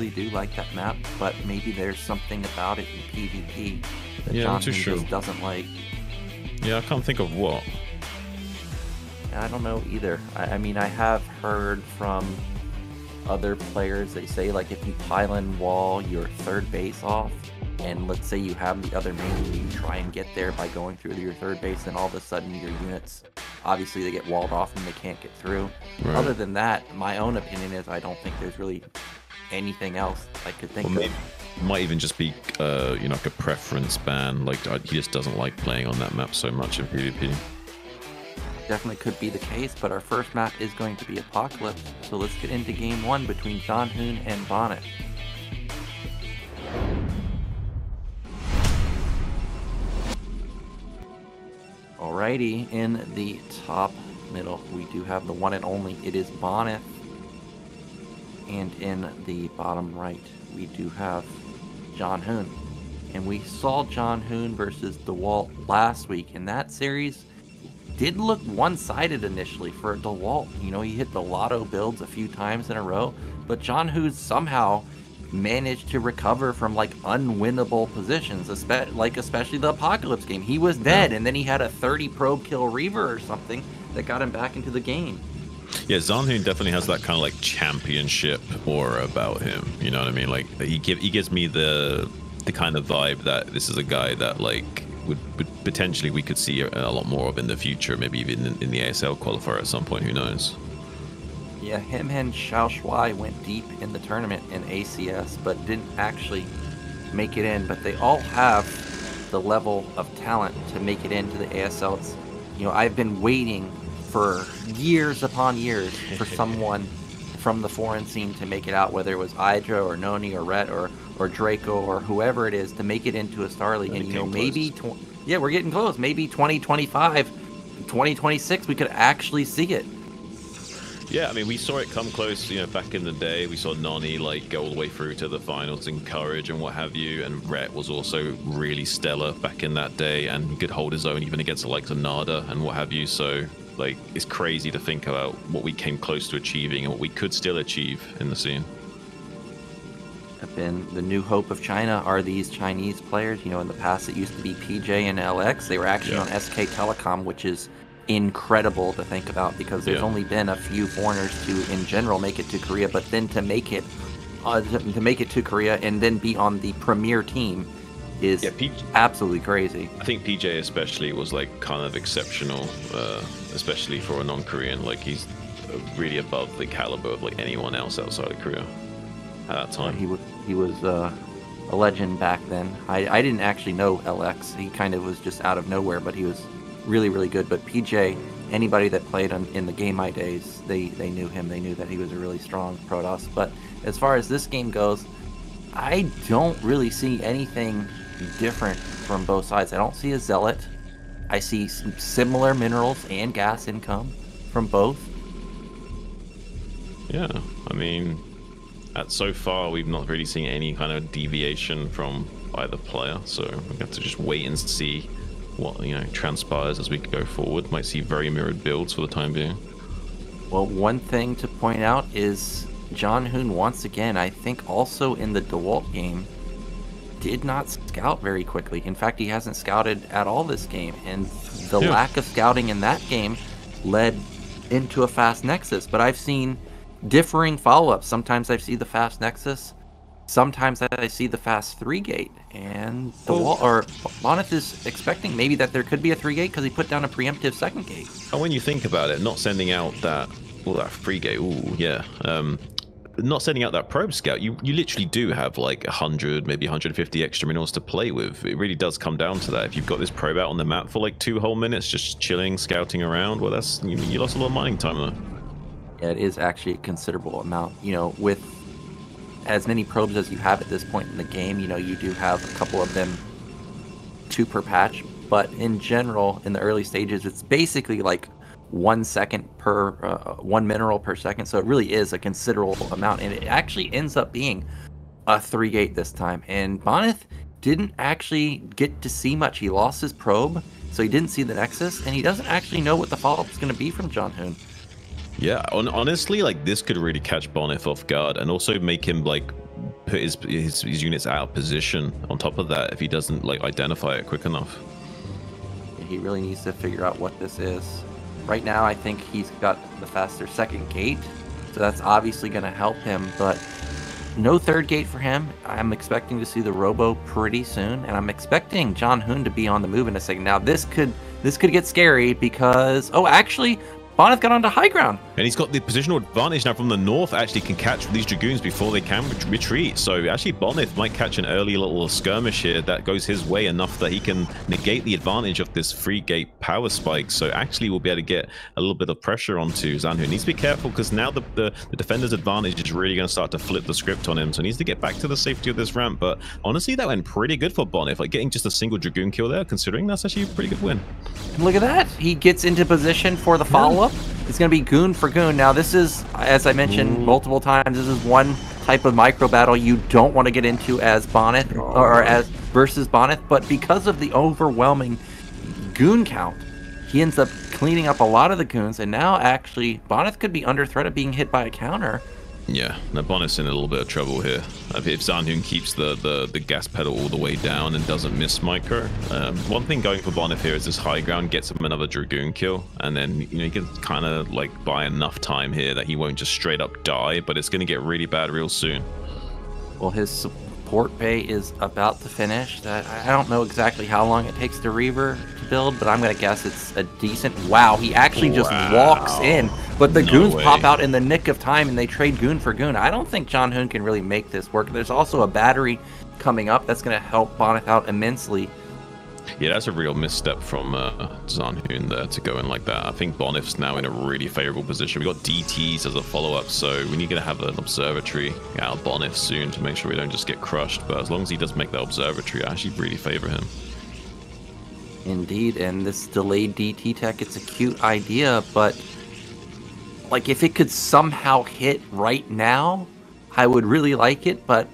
really do like that map, but maybe there's something about it in PvP that Yeah, Zhanhun sure. just doesn't like. Yeah, I can't think of what. I don't know either. I mean, I have heard from other players, they say, like, if you pylon wall your third base off, and let's say you have the other main and you try and get there by going through your third base, and all of a sudden your units, obviously they get walled off and they can't get through. Right. Other than that, my own opinion is I don't think there's really anything else I could think of. It might even just be, you know, like a preference ban. Like, he just doesn't like playing on that map so much in PvP. Definitely could be the case, but our first map is going to be Apocalypse, so let's get into game one between Zhanhun and Bonyth. Alrighty, in the top middle, we do have the one and only, it is Bonyth. And in the bottom right, we do have Zhanhun. And we saw Zhanhun versus DeWalt last week, and that series did look one-sided initially for DeWalt. You know, he hit the lotto builds a few times in a row, but Zhanhun somehow managed to recover from like unwinnable positions, especially the Apocalypse game. He was dead, and then he had a 30 probe kill Reaver or something that got him back into the game. Yeah, Zhanhun definitely has that kind of like championship aura about him. You know what I mean? Like he gives me the kind of vibe that this is a guy that like would potentially we could see a lot more of in the future, maybe even in the ASL qualifier at some point, who knows. Yeah, him and Xiao Shuai went deep in the tournament in ACS, but didn't actually make it in. But they all have the level of talent to make it into the ASL. You know, I've been waiting for years upon years for someone from the foreign scene to make it out, whether it was Idra or Noni or Rhett or Draco or whoever it is, to make it into a Starleague. And, you know, maybe, yeah, we're getting close. Maybe 2025, 2026, we could actually see it. Yeah, I mean, we saw it come close, you know, back in the day. We saw Noni, like, go all the way through to the finals in Courage and what have you, and Rhett was also really stellar back in that day, and he could hold his own even against the likes of Nada and what have you, so, like, it's crazy to think about what we came close to achieving and what we could still achieve in the scene. Have been the new hope of China are these Chinese players. You know, in the past it used to be PJ and LX. They were actually on SK Telecom, which is incredible to think about, because there's only been a few foreigners to in general make it to Korea, but then to make it to Korea and then be on the premier team is absolutely crazy. I think PJ especially was like kind of exceptional, especially for a non-Korean. Like, he's really above the caliber of like anyone else outside of Korea at that time. He was a legend back then. I didn't actually know LX. He kind of was just out of nowhere, but he was really, really good. But PJ, anybody that played in the Game Eye days, they knew him. They knew that he was a really strong Protoss. But as far as this game goes, I don't really see anything different from both sides. I don't see a Zealot. I see some similar minerals and gas income from both. Yeah, I mean, so far we've not really seen any kind of deviation from either player, so we have to just wait and see what, you know, transpires as we go forward. Might see very mirrored builds for the time being. Well, one thing to point out is Zhanhun, once again, I think also in the DeWalt game, did not scout very quickly. In fact, he hasn't scouted at all this game, and the lack of scouting in that game led into a fast Nexus. But I've seen differing follow-ups. Sometimes I see the fast Nexus, sometimes I see the fast 3-gate, and Bonyth is expecting maybe that there could be a 3-gate because he put down a preemptive 2nd gate. And when you think about it, not sending out that 3-gate, not sending out that probe scout, you literally do have like 100, maybe 150 extra minerals to play with. It really does come down to that. If you've got this probe out on the map for like 2 whole minutes, just chilling, scouting around, well, that's, you lost a lot of mining time though. Yeah, it is actually a considerable amount. You know, with as many probes as you have at this point in the game, you know, you do have a couple of them 2 per patch, but in general, in the early stages, it's basically like 1 second per 1 mineral per second, so it really is a considerable amount, and it actually ends up being a 3-gate this time. And Bonyth didn't actually get to see much. He lost his probe, so he didn't see the Nexus, and he doesn't actually know what the follow-up is going to be from Zhanhun. Yeah, honestly, like, this could really catch Bonyth off guard and also make him like put his units out of position on top of that if he doesn't like identify it quick enough. He really needs to figure out what this is. Right now, I think he's got the faster second gate, so that's obviously going to help him, but no third gate for him. I'm expecting to see the Robo pretty soon, and I'm expecting Zhanhun to be on the move in a second. Now, this could get scary because, oh, actually, Bonyth got onto high ground. And he's got the positional advantage now from the north, actually can catch these Dragoons before they can retreat. So actually Bonyth might catch an early little skirmish here that goes his way enough that he can negate the advantage of this free gate power spike. So actually we'll be able to get a little bit of pressure onto Zhanhun. He needs to be careful because now the defender's advantage is really going to start to flip the script on him. So he needs to get back to the safety of this ramp. But honestly, that went pretty good for Bonyth. Like getting just a single Dragoon kill there, considering that's actually a pretty good win. And look at that. He gets into position for the follow-up. It's going to be goon for goon. Now, this is, as I mentioned multiple times, this is one type of micro battle you don't want to get into as Bonyth or as versus Bonyth, but because of the overwhelming goon count, he ends up cleaning up a lot of the goons, and now actually Bonyth could be under threat of being hit by a counter. Yeah, now Bonyth's in a little bit of trouble here. If Zhanhun keeps the gas pedal all the way down and doesn't miss micro, one thing going for Bonyth here is this high ground gets him another Dragoon kill, and then he can kind of like buy enough time here that he won't just straight up die, but it's going to get really bad real soon. Well, his support bay is about to finish. I don't know exactly how long it takes the Reaver to build, but I'm going to guess it's a decent... Wow, he actually just walks in. But the goons pop out in the nick of time, and they trade goon for goon. I don't think Zhanhun can really make this work. There's also a battery coming up that's going to help Bonyth out immensely. Yeah, that's a real misstep from Zhanhun there to go in like that. I think Bonyth's now in a really favorable position. We got DTs as a follow-up, so we need to have an observatory out of Bonyth soon to make sure we don't just get crushed. But as long as he does make that observatory, I actually really favor him. Indeed, and this delayed DT tech, it's a cute idea, but like if it could somehow hit right now, I would really like it. But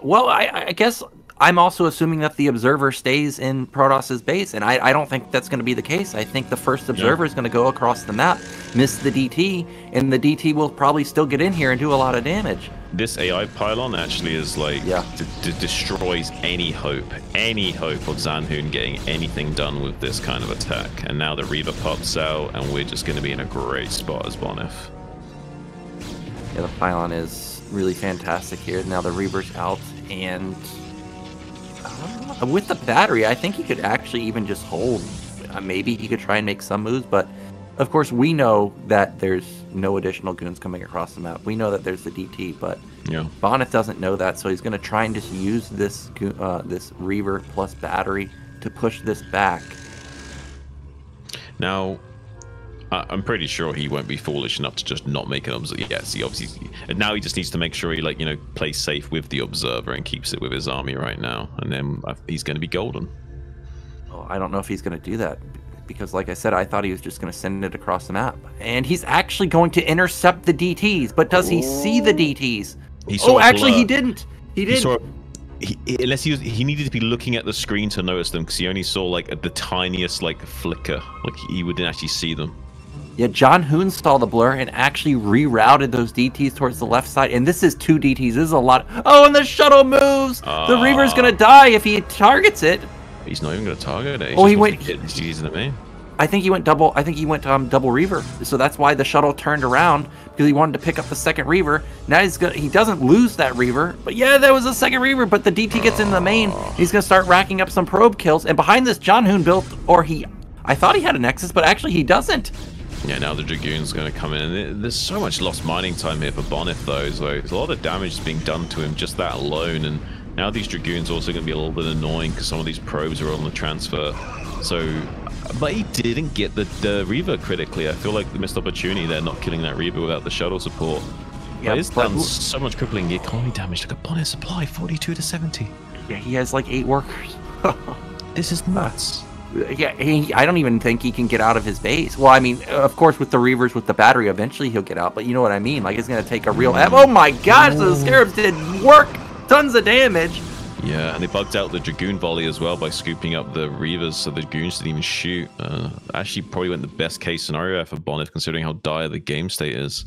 well, I guess I'm also assuming that the observer stays in Protoss's base, and I don't think that's going to be the case. I think the first observer is going to go across the map, miss the DT, and the DT will probably still get in here and do a lot of damage. This AI pylon actually is like destroys any hope of Zhanhun getting anything done with this kind of attack. And now the Reaver pops out, and we're just going to be in a great spot as Bonyth. Yeah, the pylon is really fantastic here. Now the Reaver's out, and with the battery, I think he could actually even just hold. Maybe he could try and make some moves, but of course we know that there's no additional goons coming across the map. We know that there's the DT, but Bonyth doesn't know that, so he's going to try and just use this this Reaver plus battery to push this back. Now, I'm pretty sure he won't be foolish enough to just not make an observer. Yes, he obviously. Now he just needs to make sure he plays safe with the observer and keeps it with his army right now, and then he's going to be golden. Well, I don't know if he's going to do that, because like I said, I thought he was just going to send it across the map, and he's actually going to intercept the DTs. But does he see the DTs? Actually, he didn't. He didn't. Unless he needed to be looking at the screen to notice them, because he only saw like the tiniest flicker. Like he wouldn't actually see them. Yeah, Zhanhun saw the blur and actually rerouted those DTs towards the left side. And this is 2 DTs. This is a lot. Oh, and the shuttle moves. The Reaver's gonna die if he targets it. He's not even gonna target it. He went. He's using it, man. I think he went double. I think he went double Reaver. So that's why the shuttle turned around, because he wanted to pick up the second Reaver. Now he doesn't lose that Reaver, but yeah, there was a second Reaver. But the DT gets in the main. He's gonna start racking up some probe kills. And behind this, Zhanhun built, I thought he had a Nexus, but actually he doesn't. Yeah, now the Dragoon's going to come in. And there's so much lost mining time here for Bonyth, though. So there's a lot of damage being done to him just that alone. And now these Dragoons also going to be a little bit annoying because some of these probes are on the transfer. So, but he didn't get the Reaver critically. I feel like the missed opportunity there, not killing that Reaver without the shuttle support. Yeah, he's done so much crippling economy damage. Look at Bonyth's supply, 42 to 70. Yeah, he has like 8 workers. This is nuts. Yeah, I don't even think he can get out of his base. Well, I mean, of course, with the Reavers, with the battery, eventually he'll get out. But you know what I mean? Like, it's going to take a real... Oh my gosh, the Scarabs did work! Tons of damage! Yeah, and they bugged out the Dragoon volley as well by scooping up the Reavers, so the Dragoons didn't even shoot. Actually, probably went the best case scenario for Bonyth, considering how dire the game state is.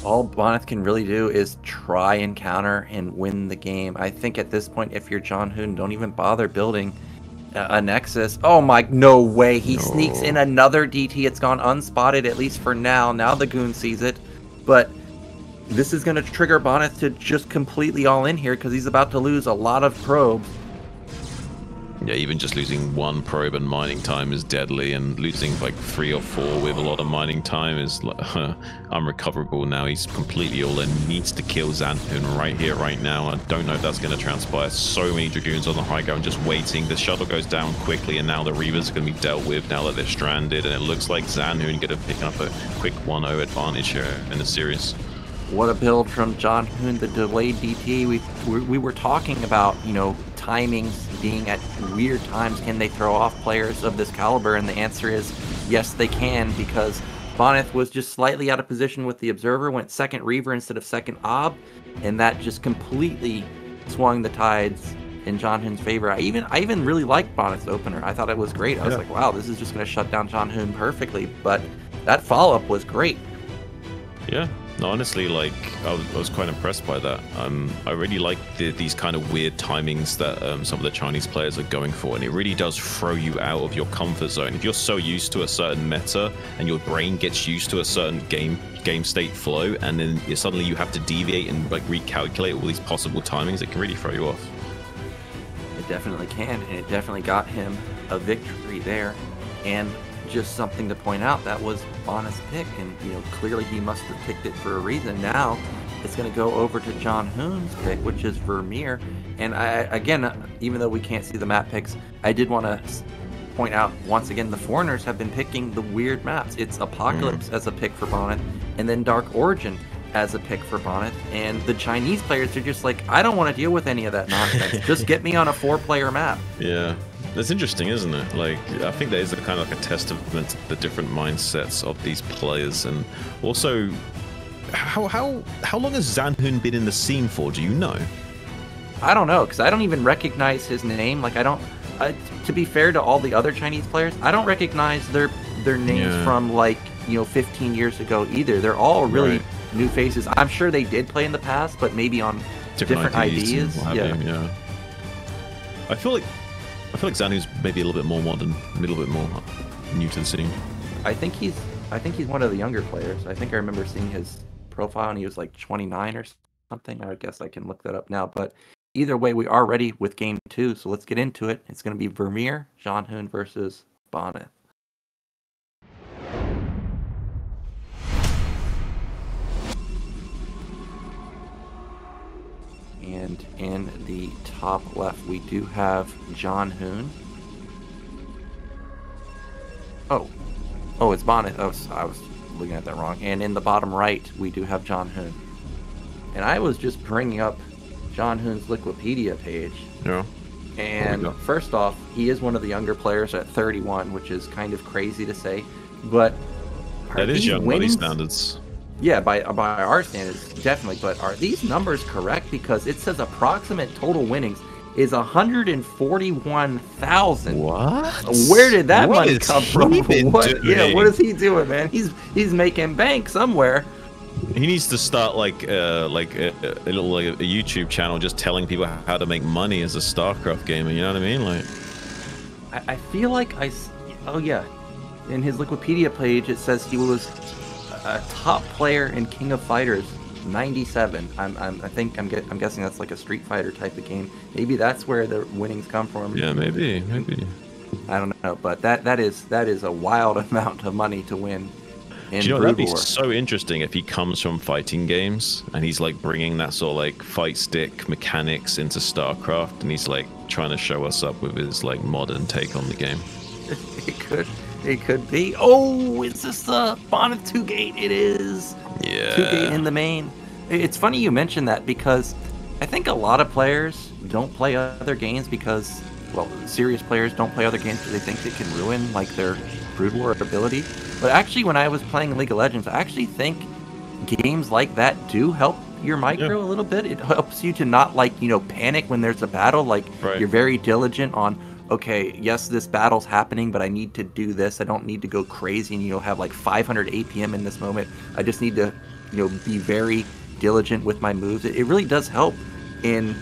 All Bonyth can really do is try and counter and win the game. I think at this point, if you're Zhanhun, don't even bother building a Nexus. Oh my, no way. He sneaks in another DT. It's gone unspotted, at least for now. Now the Goon sees it. But this is going to trigger Bonyth to just completely all in here because he's about to lose a lot of probes. Yeah, even just losing one probe and mining time is deadly, and losing like 3 or 4 with a lot of mining time is like, unrecoverable now. He's completely all in, needs to kill Zhanhun right here, right now. I don't know if that's going to transpire. So many Dragoons on the high ground just waiting. The shuttle goes down quickly, and now the Reavers are going to be dealt with now that they're stranded, and it looks like Zhanhun going to pick up a quick 1-0 advantage here in the series. What a build from Zhanhun, the delayed DT. We were talking about, you know, timings being at weird times. Can they throw off players of this caliber? And the answer is yes, they can, because Bonyth was just slightly out of position with the Observer, went second Reaver instead of second Ob, and that just completely swung the tides in Zhanhun's favor. I even really liked Bonyth's opener. I thought it was great. I was like, wow, this is just going to shut down Zhanhun perfectly. But that follow-up was great. Yeah. No, honestly, like I was quite impressed by that. I really like these kind of weird timings that some of the Chinese players are going for, and it really does throw you out of your comfort zone. If you're so used to a certain meta and your brain gets used to a certain game state flow, and then suddenly you have to deviate and like recalculate all these possible timings, it can really throw you off. It definitely can, and it definitely got him a victory there. And just something to point out, that was Bonyth's pick, and you know, clearly he must have picked it for a reason. Now it's going to go over to Zhanhun's pick, which is Vermeer. And again, even though we can't see the map picks, I did want to point out once again, the foreigners have been picking the weird maps. It's Apocalypse as a pick for Bonyth, and then Dark Origin as a pick for Bonyth. And the Chinese players are just like, I don't want to deal with any of that nonsense. Just get me on a 4-player map. Yeah. That's interesting, isn't it? Like, I think that is a kind of like a testament to the different mindsets of these players, and also, how long has Zhanhun been in the scene for? Do you know? I don't know, because I don't even recognize his name. Like, I don't. To be fair to all the other Chinese players, I don't recognize their names from like 15 years ago either. They're all really new faces. I'm sure they did play in the past, but maybe on different IDs. Yeah. I feel like Zhanhun's maybe a little bit more modern, a little bit more new to the scene. I think he's one of the younger players. I think I remember seeing his profile and he was like 29 or something. I guess I can look that up now. But either way, we are ready with game 2, so let's get into it. It's going to be Vermeer, Zhanhun versus Bonyth. And in the top left, we do have Zhanhun. Oh, it's Bonyth. Oh, I was looking at that wrong. And in the bottom right, we do have Zhanhun. And I was just bringing up Zhanhun's Wikipedia page. Yeah. And first off, he is one of the younger players at 31, which is kind of crazy to say. But that is young by these standards. Yeah, by our standards, definitely. But are these numbers correct? Because it says approximate total winnings is 141,000. What? Where did that money come from? What is he doing, man? He's making bank somewhere. He needs to start like a YouTube channel, just telling people how to make money as a StarCraft gamer. You know what I mean? Like, I feel like oh yeah, in his Wikipedia page it says he was a top player in King of Fighters 97. I'm guessing that's like a Street Fighter type of game. Maybe that's where the winnings come from. Yeah, maybe. I don't know, but that is a wild amount of money to win. Do you know, that'd be so interesting if he comes from fighting games and he's like bringing that sort of like fight stick mechanics into StarCraft, and he's like trying to show us up with his like modern take on the game. It could be. Oh, is this the Bonyth 2-gate? It is. Yeah. 2-gate in the main. It's funny you mentioned that, because I think a lot of players don't play other games because, well, serious players don't play other games because they think it can ruin like their Broodwar ability. But actually, when I was playing League of Legends, I actually think games like that do help your micro a little bit. It helps you to not panic when there's a battle. Like you're very diligent on, okay, yes, this battle's happening, but I need to do this. I don't need to go crazy and have like 500 APM in this moment. I just need to be very diligent with my moves. It really does help in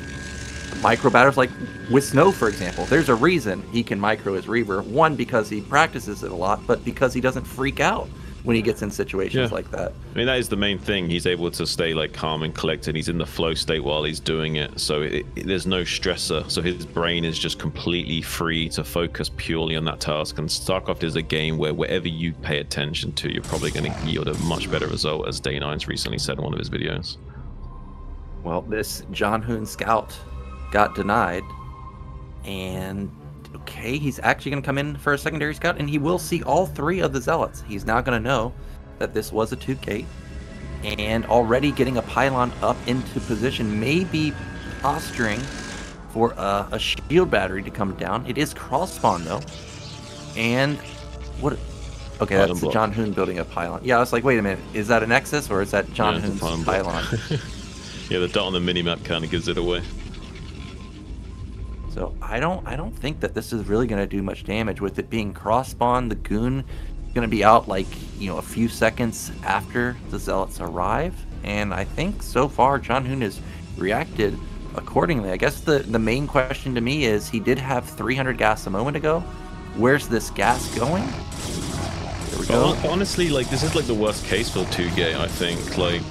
micro batters, like with Snow, for example. There's a reason he can micro his Reaver. One, because he practices it a lot, but because he doesn't freak out when he gets in situations like that. I mean, that is the main thing. He's able to stay like calm and collected. He's in the flow state while he's doing it, so there's no stressor. So his brain is just completely free to focus purely on that task. And StarCraft is a game where wherever you pay attention to, you're probably going to yield a much better result, as Day9's recently said in one of his videos. Well, this Zhanhun scout got denied, and okay, he's actually going to come in for a secondary scout, and he will see all 3 of the zealots. He's now going to know that this was a 2-gate, and already getting a pylon up into position, maybe posturing for a shield battery to come down. It is cross spawn though, and what? Okay, that's Zhanhun building a pylon. Yeah, I was like, wait a minute, is that a Nexus or is that Zhanhun's pylon? Yeah, the dot on the minimap kind of gives it away. So I don't think that this is really going to do much damage with it being cross spawn. The goon going to be out like a few seconds after the zealots arrive, and I think so far Zhanhun has reacted accordingly. I guess the main question to me is, he did have 300 gas a moment ago. Where's this gas going? There we go. Honestly, like, this is like the worst case for 2-gate. I think like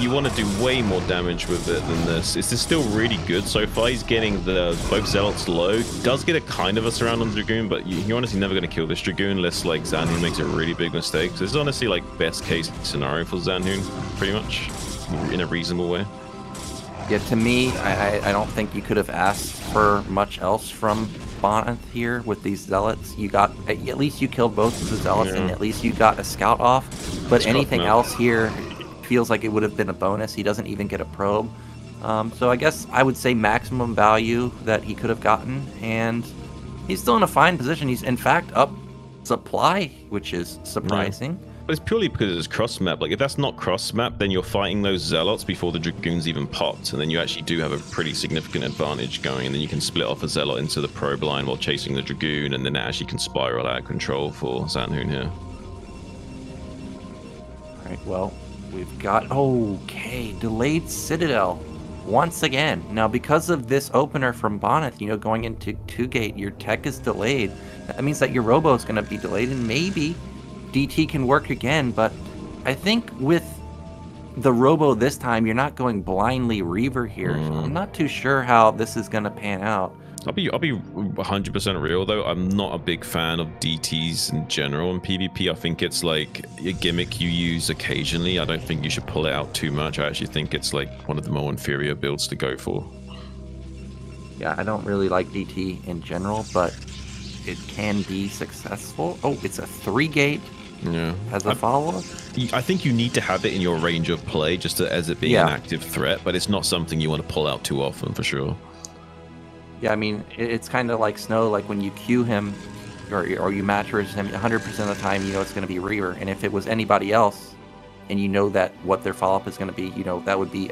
you want to do way more damage with it than this. It's still really good so far. He's getting both zealots low. Does get a kind of a surround on the Dragoon, but you're honestly never going to kill this Dragoon unless like Zhanhun makes a really big mistake. So this is honestly like best case scenario for Zhanhun, pretty much, in a reasonable way. Yeah, to me, I don't think you could have asked for much else from Bonyth here with these zealots. You got, at least you killed both of the zealots, and at least you got a scout off. But anything else here feels like it would have been a bonus. He doesn't even get a probe. So I guess I would say maximum value that he could have gotten, and he's still in a fine position. He's in fact up supply, which is surprising. But it's purely because it's cross map. Like, if that's not cross map, then you're fighting those zealots before the Dragoons even popped, and then you actually do have a pretty significant advantage going, and then you can split off a zealot into the probe line while chasing the Dragoon, and then it actually can spiral out of control for Zhanhun here. Alright, well, we've got, okay, delayed Citadel once again. Now, because of this opener from Bonyth, going into 2-gate, your tech is delayed. That means that your robo is going to be delayed, and maybe DT can work again, but I think with the robo this time, you're not going blindly Reaver here. So I'm not too sure how this is going to pan out. I'll be 100% real though. I'm not a big fan of DTs in general in PvP. I think it's like a gimmick you use occasionally. I don't think you should pull it out too much. I actually think it's like one of the more inferior builds to go for. Yeah, I don't really like DT in general, but it can be successful. Oh, it's a 3-gate. Yeah. As a follow-up? I think you need to have it in your range of play just as it being an active threat, but it's not something you want to pull out too often for sure. Yeah, I mean, it's kind of like Snow, like when you queue him or you match versus him, 100% of the time it's going to be Reaver. And if it was anybody else and that what their follow-up is going to be, that would be,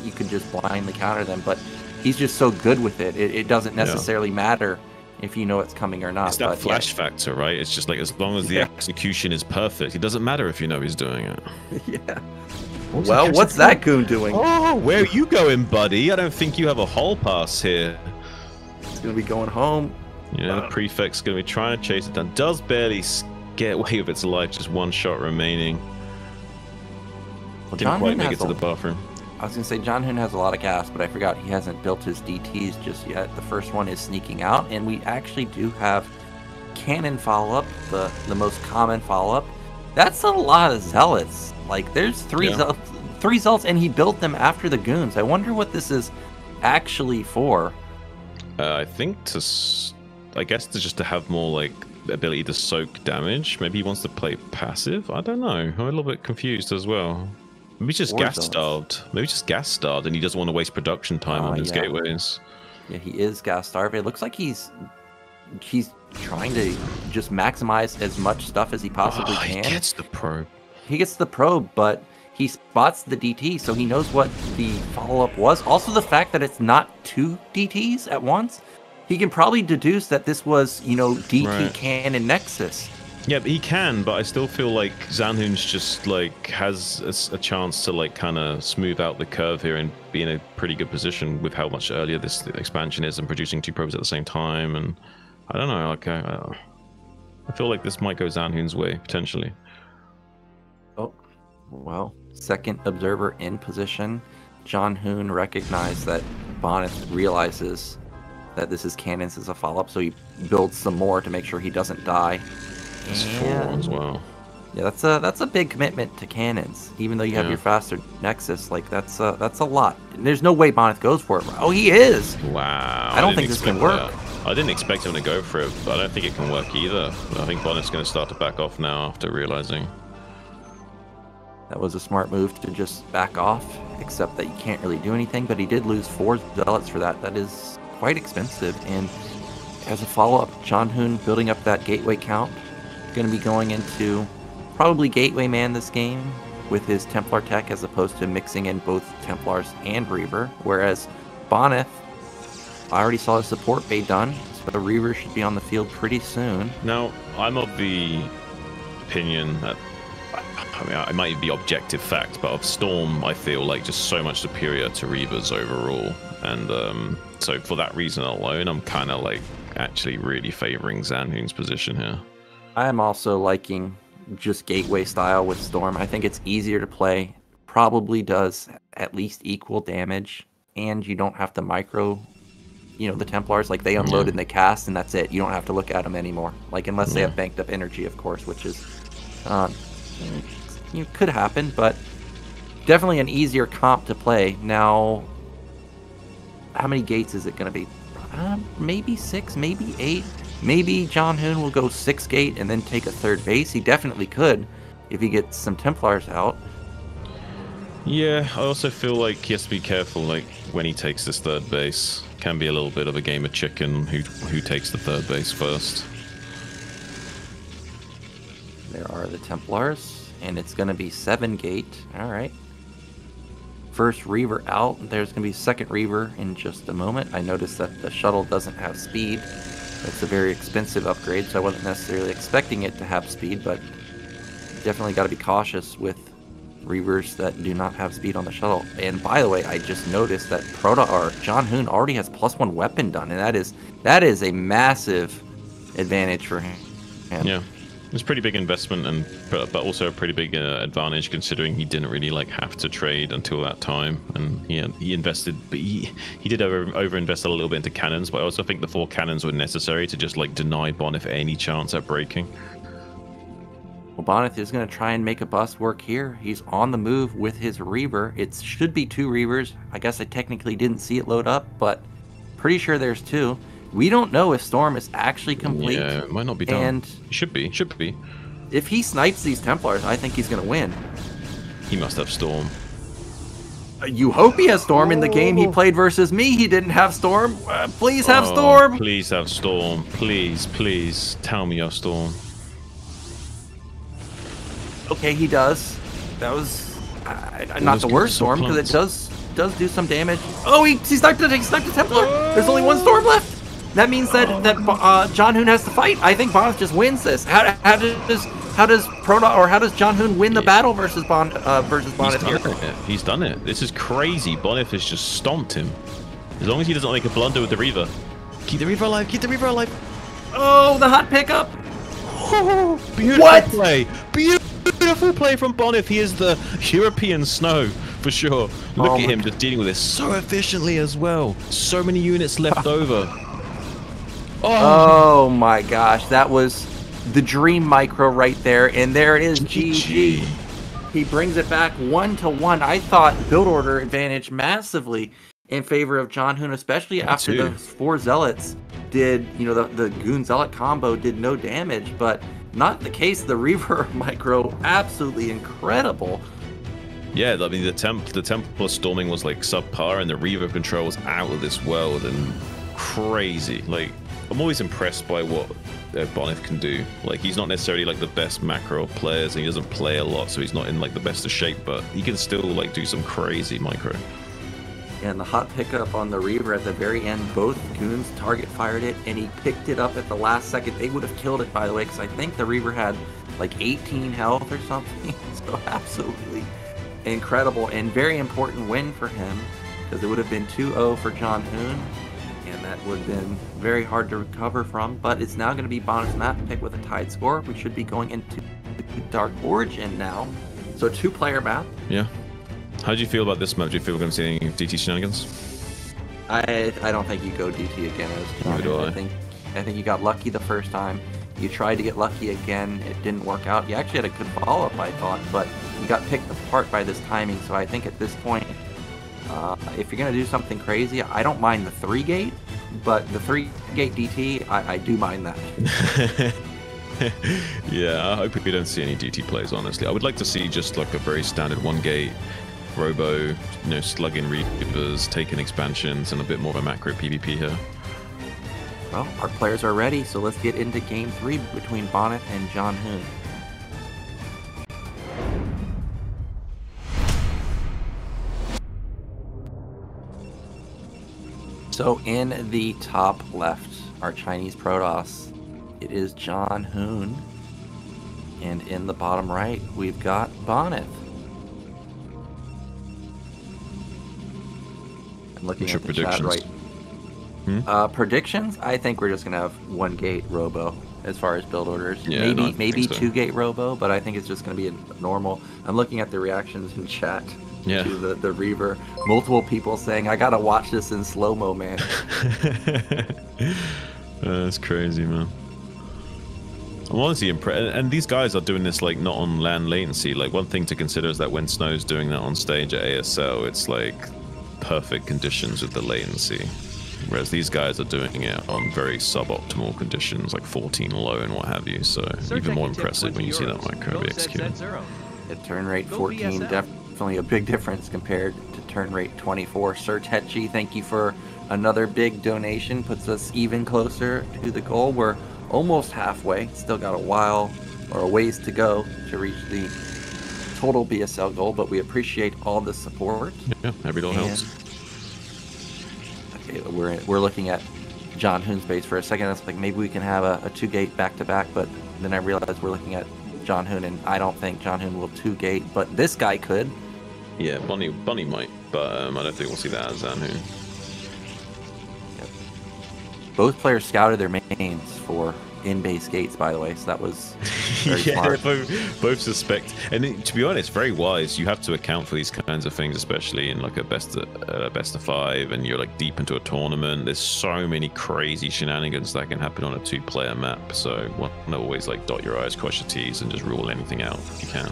you could just blindly counter them. But he's just so good with it. It doesn't necessarily matter if you know it's coming or not. It's that flash factor, right? It's just like, as long as the execution is perfect, it doesn't matter if you know he's doing it. Yeah. Well, what's that goon doing? Oh, where are you going, buddy? I don't think you have a hall pass here. It's going to be going home. Yeah, the prefect's going to be trying to chase it down. Does barely get away with its life, just one shot remaining. Well, didn't quite make it to the bathroom. I was going to say Zhanhun has a lot of gas, but I forgot he hasn't built his DTs just yet. The first one is sneaking out, and we actually do have cannon follow-up, the most common follow-up. That's a lot of zealots. Like, there's three zealots, and he built them after the goons. I wonder what this is actually for. I think I guess just to have more like ability to soak damage. Maybe he wants to play passive. I don't know. I'm a little bit confused as well. Maybe just gas starved. Maybe just gas starved, and he doesn't want to waste production time on his gateways. Yeah, he is gas starved. It looks like he's trying to just maximize as much stuff as he possibly can. He gets the probe. He gets the probe, but he spots the DT, so he knows what the follow-up was. Also, the fact that it's not 2 DTs at once, he can probably deduce that this was, DT cannon Nexus. Yeah, he can, but I still feel like Zhanhun's just like has a chance to like kind of smooth out the curve here and be in a pretty good position with how much earlier this expansion is and producing 2 probes at the same time. And I don't know, like I feel like this might go Zhanhun's way potentially. Oh, well, second observer in position. Zhanhun recognized that Bonyth realizes that this is cannons as a follow-up, so he builds some more to make sure he doesn't die. It's 4 as well. Yeah, that's a big commitment to cannons. Even though you have your faster Nexus, like that's a lot. There's no way Bonyth goes for it. Oh, he is. Wow. I don't think this can work. I didn't expect him to go for it, but I don't think it can work either. I think Bonyth's going to start to back off now after realizing. That was a smart move to just back off, except that you can't really do anything. But he did lose 4 zealots for that. That is quite expensive. And as a follow-up, Zhanhun building up that gateway count. Going to be going into probably gateway man this game with his Templar tech, as opposed to mixing in both Templars and Reaver. Whereas Bonyth, I already saw his support bay done, so the Reaver should be on the field pretty soon. Now, I'm of the opinion that, I mean, it might be objective fact, but of Storm, I feel like just so much superior to Reavers overall. And so for that reason alone, I'm kind of like actually really favoring Zhanhun's position here. I am also liking just gateway style with Storm. I think it's easier to play, probably does at least equal damage, and you don't have to micro, the Templars. Like, they unload and they cast, and that's it. You don't have to look at them anymore. Like, unless they have banked up energy, of course, which is could happen, but definitely an easier comp to play. Now, how many gates is it going to be? Maybe 6, maybe 8. Maybe Zhanhun will go 6 gate and then take a 3rd base. He definitely could if he gets some Templars out. Yeah, I also feel like he has to be careful, like, when he takes this 3rd base. Can be a little bit of a game of chicken who takes the 3rd base first. There are the Templars, and it's going to be 7 gate. All right. First Reaver out. There's going to be 2nd Reaver in just a moment. I noticed that the shuttle doesn't have speed. It's a very expensive upgrade, so I wasn't necessarily expecting it to have speed, but definitely got to be cautious with Reavers that do not have speed on the shuttle. And by the way, I just noticed that Zhanhun already has +1 weapon done, and that is a massive advantage for him. Yeah. It's a pretty big investment, but also a pretty big advantage considering he didn't really have to trade until that time. And he invested, but he did over-invest a little bit into cannons. But I also think the 4 cannons were necessary to just deny Bonyth any chance at breaking. Well, Bonyth is going to try and make a bust work here. He's on the move with his Reaver. It should be 2 Reavers. I guess I technically didn't see it load up, but pretty sure there's 2. We don't know if Storm is actually complete. Yeah, it might not be done. And should be. If he snipes these Templars, I think he's going to win. He must have Storm. You hope he has Storm. In the game he played versus me, he didn't have Storm. Please have Storm. Please have Storm. Please. Tell me you have Storm. Okay, he does. That was not the worst Storm, because it does do some damage. Oh, he sniped the Templar. There's only 1 Storm left. That means that Zhanhun has to fight. I think Bonyth just wins this. How does Zhanhun win the battle versus Bonyth? He's done it. This is crazy. Bonyth has just stomped him. As long as he doesn't make a blunder with the Reaver. Keep the Reaver alive. Oh, the hot pickup. Oh, beautiful play. Beautiful play from Bonyth. He is the European Snow for sure. Look at him just dealing with this so efficiently as well. So many units left over. Oh my gosh, that was the dream micro right there, and there it is. GG. He brings it back 1-1. I thought build order advantage massively in favor of Zhanhun, especially after those 4 zealots did, the Goon Zealot combo did no damage, but not the case. The Reaver micro, absolutely incredible. Yeah, I mean, the Templar storming was subpar, and the Reaver control was out of this world and crazy. I'm always impressed by what Bonyth can do. He's not necessarily the best macro of players, and he doesn't play a lot, so he's not in the best of shape, but he can still do some crazy micro. And the hot pickup on the Reaver at the very end, both goons target fired it, and he picked it up at the last second. They would have killed it, by the way, because I think the Reaver had like 18 health or something. So absolutely incredible and very important win for him, because it would have been 2-0 for Zhanhun, and that would have been very hard to recover from. But it's now going to be Bonyth's map pick with a tied score. We should be going into the Dark Origin now. So a 2-player map. Yeah. How do you feel about this map? Do you feel we're going to see any DT shenanigans? I don't think you go DT again as Zhanhun. I think you got lucky the first time. You tried to get lucky again. It didn't work out. You actually had a good follow-up, I thought, but you got picked apart by this timing. So I think at this point, if you're going to do something crazy, I don't mind the 3-gate, but the 3-gate DT, I do mind that. Yeah, I hope we don't see any DT plays, honestly. I would like to see just like a very standard 1-gate Robo, slugging Reapers, taking expansions, and a bit more of a macro PvP here. Well, our players are ready, so let's get into Game 3 between Bonyth and Zhanhun. So in the top left, our Chinese Protoss, it is Zhanhun, and in the bottom right, we've got Bonyth. I'm looking at the chat right. Predictions? I think we're just gonna have 1-gate Robo as far as build orders. Yeah, maybe 2-gate Robo, but I think it's just gonna be a normal. I'm looking at the reactions in chat to the Reaver. Multiple people saying, "I gotta watch this in slow-mo, man." That's crazy, man. I'm honestly impressed, and these guys are doing this like not on LAN latency. Like, one thing to consider is that when Snow's doing that on stage at ASL, it's like perfect conditions with the latency, whereas these guys are doing it on very suboptimal conditions, like 14 low and what have you. So even more impressive when you see that micro be executed. At turn rate 14, definitely a big difference compared to turn rate 24. Sir Tetchi, thank you for another big donation. Puts us even closer to the goal. We're almost halfway. Still got a while or a ways to go to reach the total BSL goal, but we appreciate all the support. Yeah, every little helps. Okay, we're looking at Zhanhun's base for a second. It's like maybe we can have a 2-gate back-to-back, but then I realized we're looking at Zhanhun, and I don't think Zhanhun will 2-gate, but this guy could. Yeah, Bunny might, but I don't think we'll see that as Zhanhun. Yep. Both players scouted their mains for in-base gates, by the way, so that was very smart. Both suspect, and to be honest, very wise. You have to account for these kinds of things, especially in like a best of 5, and you're like deep into a tournament. There's so many crazy shenanigans that can happen on a 2-player map, so want to always like dot your I's, cross your T's, and just rule anything out if you can.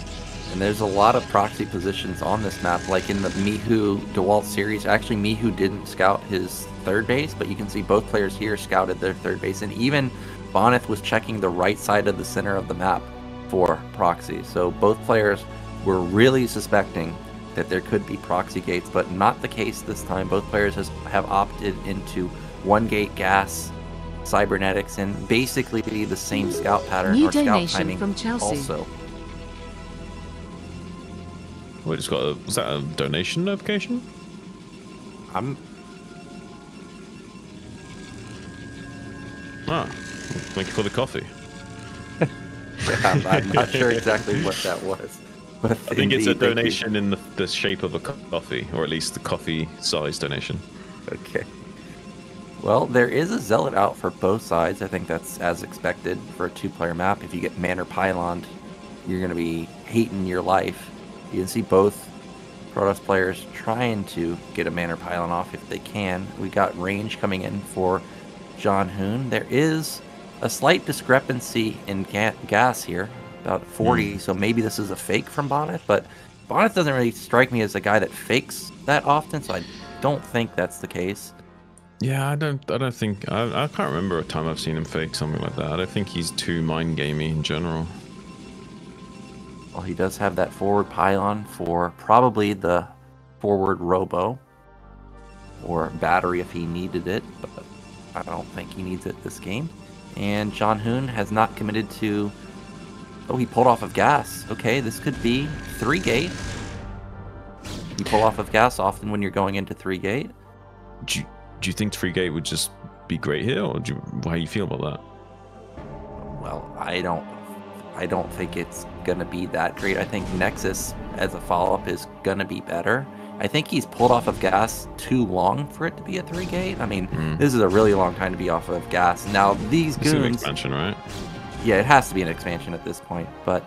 And there's a lot of proxy positions on this map, like in the Mihu DeWalt series. Actually, Mihu didn't scout his 3rd base, but you can see both players here scouted their 3rd base, and even Bonyth was checking the right side of the center of the map for proxy. So both players were really suspecting that there could be proxy gates, but not the case this time. Both players have opted into 1-gate gas, cybernetics, and basically the same scout pattern or scout timing from Chelsea. Also. We just got was that a donation notification? Thank you for the coffee. I'm not sure exactly what that was. But I think it's a donation in the shape of a coffee, or at least the coffee size donation. Okay. Well, there is a Zealot out for both sides. I think that's as expected for a 2-player map. If you get Manor Pyloned, you're going to be hating your life. You can see both Protoss players trying to get a Manor Pylon off if they can. We got range coming in for Zhanhun. There is a slight discrepancy in gas here, about 40, so maybe this is a fake from Bonyth, but Bonyth doesn't really strike me as a guy that fakes that often, so I don't think that's the case. Yeah, I don't think I can't remember a time I've seen him fake something like that. I don't think he's too mind gamey in general. Well, he does have that forward pylon for probably the forward robo or battery if he needed it, but I don't think he needs it this game. And Zhanhun has not committed to... Oh, he pulled off of gas. Okay, this could be 3-gate. You pull off of gas often when you're going into 3-gate. Do you think 3-gate would just be great here, or how do you feel about that? Well, I don't think it's gonna be that great. I think Nexus as a follow-up is gonna be better. I think he's pulled off of gas too long for it to be a 3-gate. I mean, this is a really long time to be off of gas. Now these goons. It's an expansion, right? Yeah, it has to be an expansion at this point. But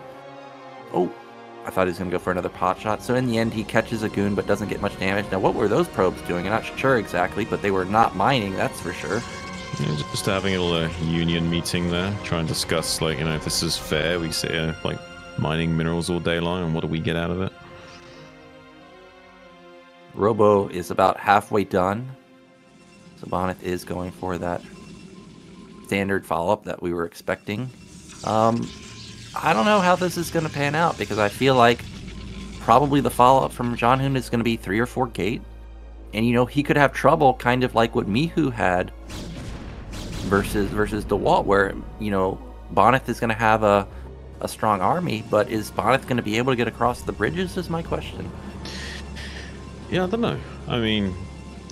I thought he was gonna go for another pot shot. So in the end, he catches a goon but doesn't get much damage. Now, what were those probes doing? I'm not sure exactly, but they were not mining. That's for sure. Yeah, just having a little union meeting there, try and discuss, like, if this is fair. We sit here, like, mining minerals all day long, and what do we get out of it? Robo is about halfway done. So Bonyth is going for that standard follow-up that we were expecting. I don't know how this is going to pan out, because I feel like probably the follow-up from Zhanhun is going to be 3 or 4 gate. And, he could have trouble, kind of like what Mihu had versus DeWalt, where, Bonyth is going to have a strong army, but is Bonyth going to be able to get across the bridges is my question. Yeah, I don't know. I mean,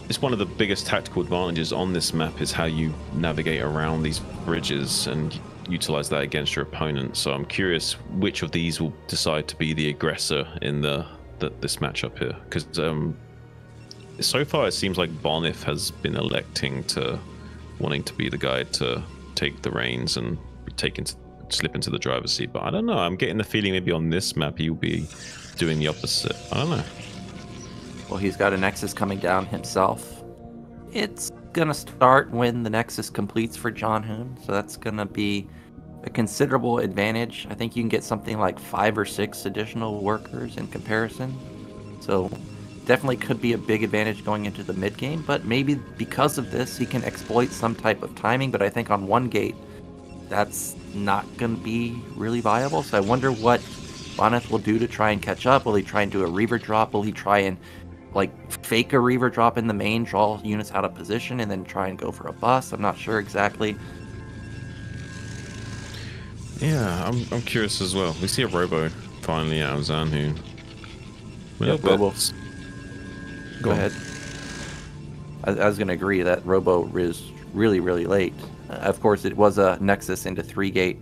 it's one of the biggest tactical advantages on this map is how you navigate around these bridges and utilize that against your opponent. So I'm curious which of these will decide to be the aggressor in this matchup here, because so far it seems like Bonyth has been electing to wanting to be the guy to take the reins and slip into the driver's seat. But I don't know. I'm getting the feeling maybe on this map he'll be doing the opposite. I don't know. Well, he's got a Nexus coming down himself. It's going to start when the Nexus completes for Zhanhun, so that's going to be a considerable advantage. I think you can get something like 5 or 6 additional workers in comparison. So definitely could be a big advantage going into the mid game, but maybe because of this, he can exploit some type of timing. But I think on 1 gate, that's not going to be really viable. So I wonder what Bonyth will do to try and catch up. Will he try and do a Reaver drop? Will he try and fake a Reaver drop in the main, draw units out of position, and then try and go for a bust? I'm not sure exactly. Yeah, I'm curious as well. We see a Robo finally out of Zhanhun. Robo. Go ahead. I was going to agree that Robo is really, really late. Of course, it was a Nexus into 3-gate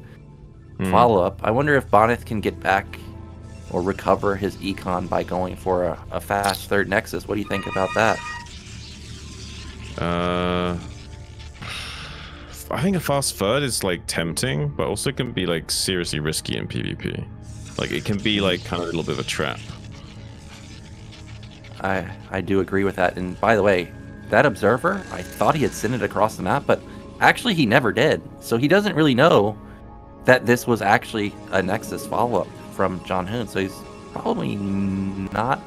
follow-up. I wonder if Bonyth can get back or recover his econ by going for a fast 3rd Nexus. What do you think about that? I think a fast 3rd is tempting, but also can be seriously risky in PvP. It can be kind of a little bit of a trap. I do agree with that. And by the way, that observer, I thought he had sent it across the map, but actually he never did. So he doesn't really know that this was actually a Nexus follow-up from Zhanhun. So he's probably not,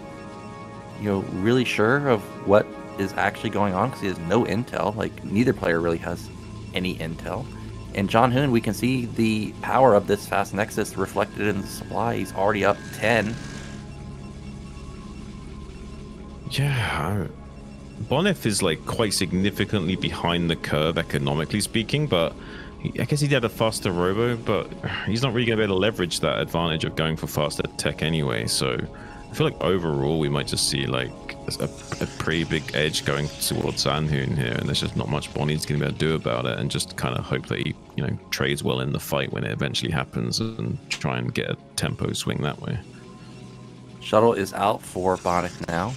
really sure of what is actually going on, because he has no intel. Neither player really has any intel. And Zhanhun, we can see the power of this fast Nexus reflected in the supply. He's already up 10. Yeah, Bonyth is quite significantly behind the curve economically speaking, but I guess he had a faster Robo, but he's not really going to be able to leverage that advantage of going for faster tech anyway. So I feel like overall we might just see a pretty big edge going towards Zhanhun here, and there's just not much Bonyth's going to be able to do about it, and just kind of hope that he trades well in the fight when it eventually happens and try and get a tempo swing that way. Shuttle is out for Bonyth now.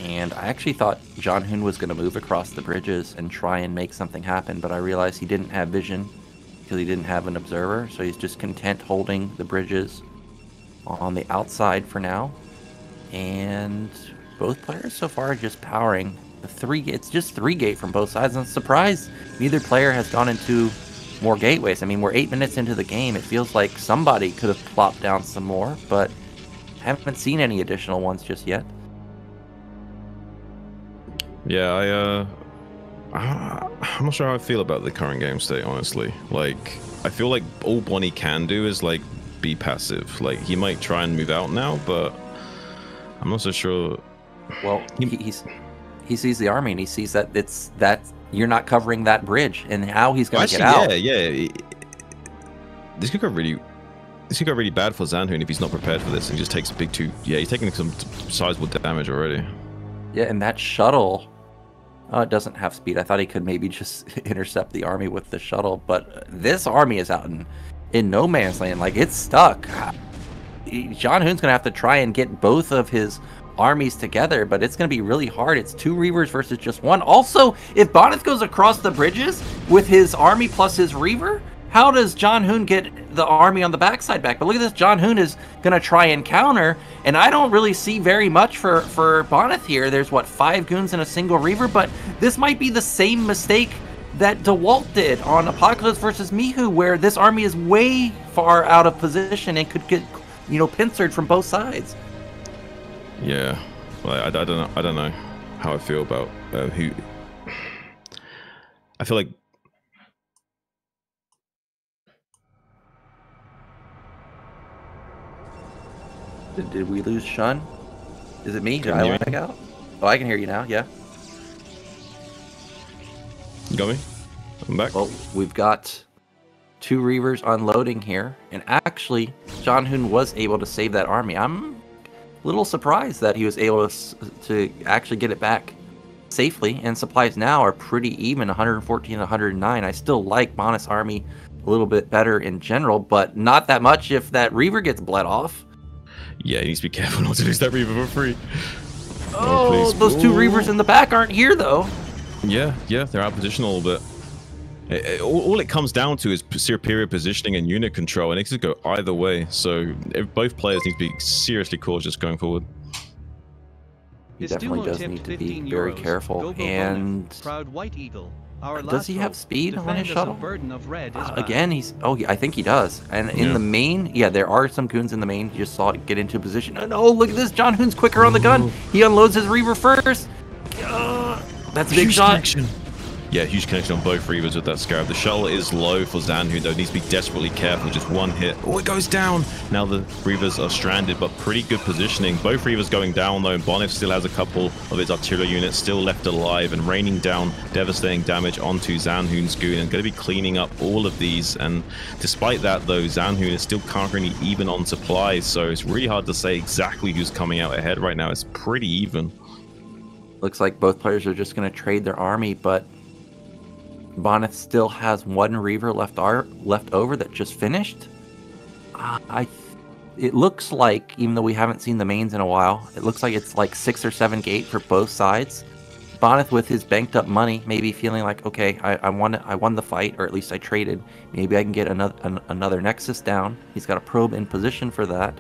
And I actually thought Zhanhun was going to move across the bridges and try and make something happen, but I realized he didn't have vision because he didn't have an observer, so he's just content holding the bridges on the outside for now. And both players so far are just powering the 3-gate. It's just 3-gate from both sides. I'm surprised neither player has gone into more gateways. I mean, we're 8 minutes into the game. It feels like somebody could have plopped down some more, but haven't seen any additional ones just yet. Yeah, I'm not sure how I feel about the current game state, honestly. I feel like all Bonnie can do is be passive. He might try and move out now, but I'm not so sure. Well, he sees the army and he sees that you're not covering that bridge, and how he's going to get out. Yeah. This could go really. this could go really bad for Zhanhun if he's not prepared for this and just takes a big two. Yeah, he's taking some sizable damage already. Yeah, and that shuttle, it doesn't have speed. I thought he could maybe just intercept the army with the shuttle, but this army is out in no man's land. Like, it's stuck. Zhanhun's gonna have to try and get both of his armies together, but it's gonna be really hard. It's 2 Reavers versus just 1. Also, if Bonyth goes across the bridges with his army plus his Reaver, how does Zhanhun get the army on the backside back? But look at this, Zhanhun is gonna try and counter, and I don't really see very much for Bonyth here. There's what, 5 goons and a single Reaver, but this might be the same mistake that Dawid did on Apocalypse versus Mihu, where this army is way far out of position and could get, you know, pincered from both sides. Yeah, well, I don't know how I feel about who. I feel like. Did we lose Shun? Is it me? Did I lag out? Oh, I can hear you now. Yeah. You got me? I'm back. Well, we've got 2 Reavers unloading here, and actually, Zhanhun was able to save that army. I'm a little surprised that he was able to actually get it back safely, and supplies now are pretty even, 114 and 109. I still like Bonyth's army a little bit better in general, but not that much if that Reaver gets bled off. Yeah, he needs to be careful not to lose that Reaver for free. Oh, those 2 Reavers in the back aren't here, though. Yeah, they're out of position a little bit. All it comes down to is superior positioning and unit control, and it could go either way. So both players need to be seriously cautious going forward. He definitely does need to be very careful. And Proud White Eagle. Does he have speed on his shuttle? Again, he's... Oh, I think he does. And in the main, yeah, there are some goons in the main. You just saw it get into position. And oh, look at this. Zhanhun's quicker on the gun. He unloads his Reaver first. That's a big shot. Connection. Yeah, huge connection on both Reavers with that Scarab. The shuttle is low for Zhanhun, though. Needs to be desperately careful. Just one hit. Oh, it goes down. Now the Reavers are stranded, but pretty good positioning. Both Reavers going down, though. And Bonyth still has a couple of his artillery units still left alive and raining down devastating damage onto Zhanhun's goon. And going to be cleaning up all of these. And despite that, though, Zhanhun is still currently even on supplies. So it's really hard to say exactly who's coming out ahead right now. It's pretty even. Looks like both players are just going to trade their army, but Bonyth still has 1 Reaver left over that just finished. It looks like, even though we haven't seen the mains in a while, it looks like it's like 6 or 7 gate for both sides. Bonyth with his banked up money, maybe feeling like, okay, I won the fight, or at least I traded. Maybe I can get another Nexus down. He's got a probe in position for that.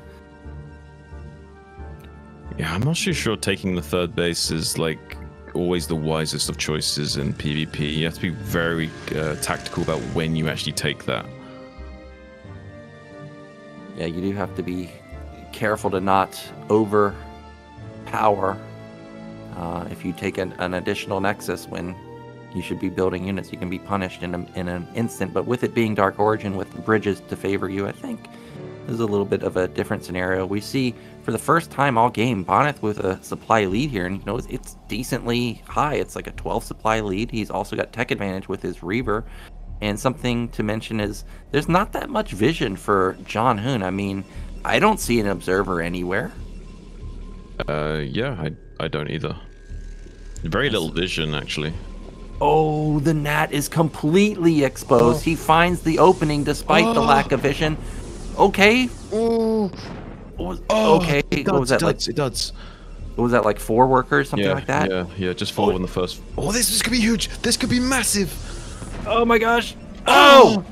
Yeah, I'm not sure taking the 3rd base is like always the wisest of choices in PvP. You have to be very tactical about when you actually take that. Yeah, you do have to be careful to not overpower if you take an additional Nexus when you should be building units. You can be punished in an instant, but with it being Dark Origin with bridges to favor you, I think this is a little bit of a different scenario. We see for the first time all game Bonyth with a supply lead here, and you know it's decently high. It's like a 12 supply lead. He's also got tech advantage with his Reaver, and something to mention is there's not that much vision for Zhanhun. I mean, I don't see an observer anywhere. Yeah, I don't either. Very little vision actually. Oh, the Nat is completely exposed. He finds the opening despite the lack of vision. Okay. Okay. What was that like? It does. What was that, like 4 workers, something like that? Yeah, just 4 in the first. Oh, this could be huge. This could be massive. Oh my gosh. Oh,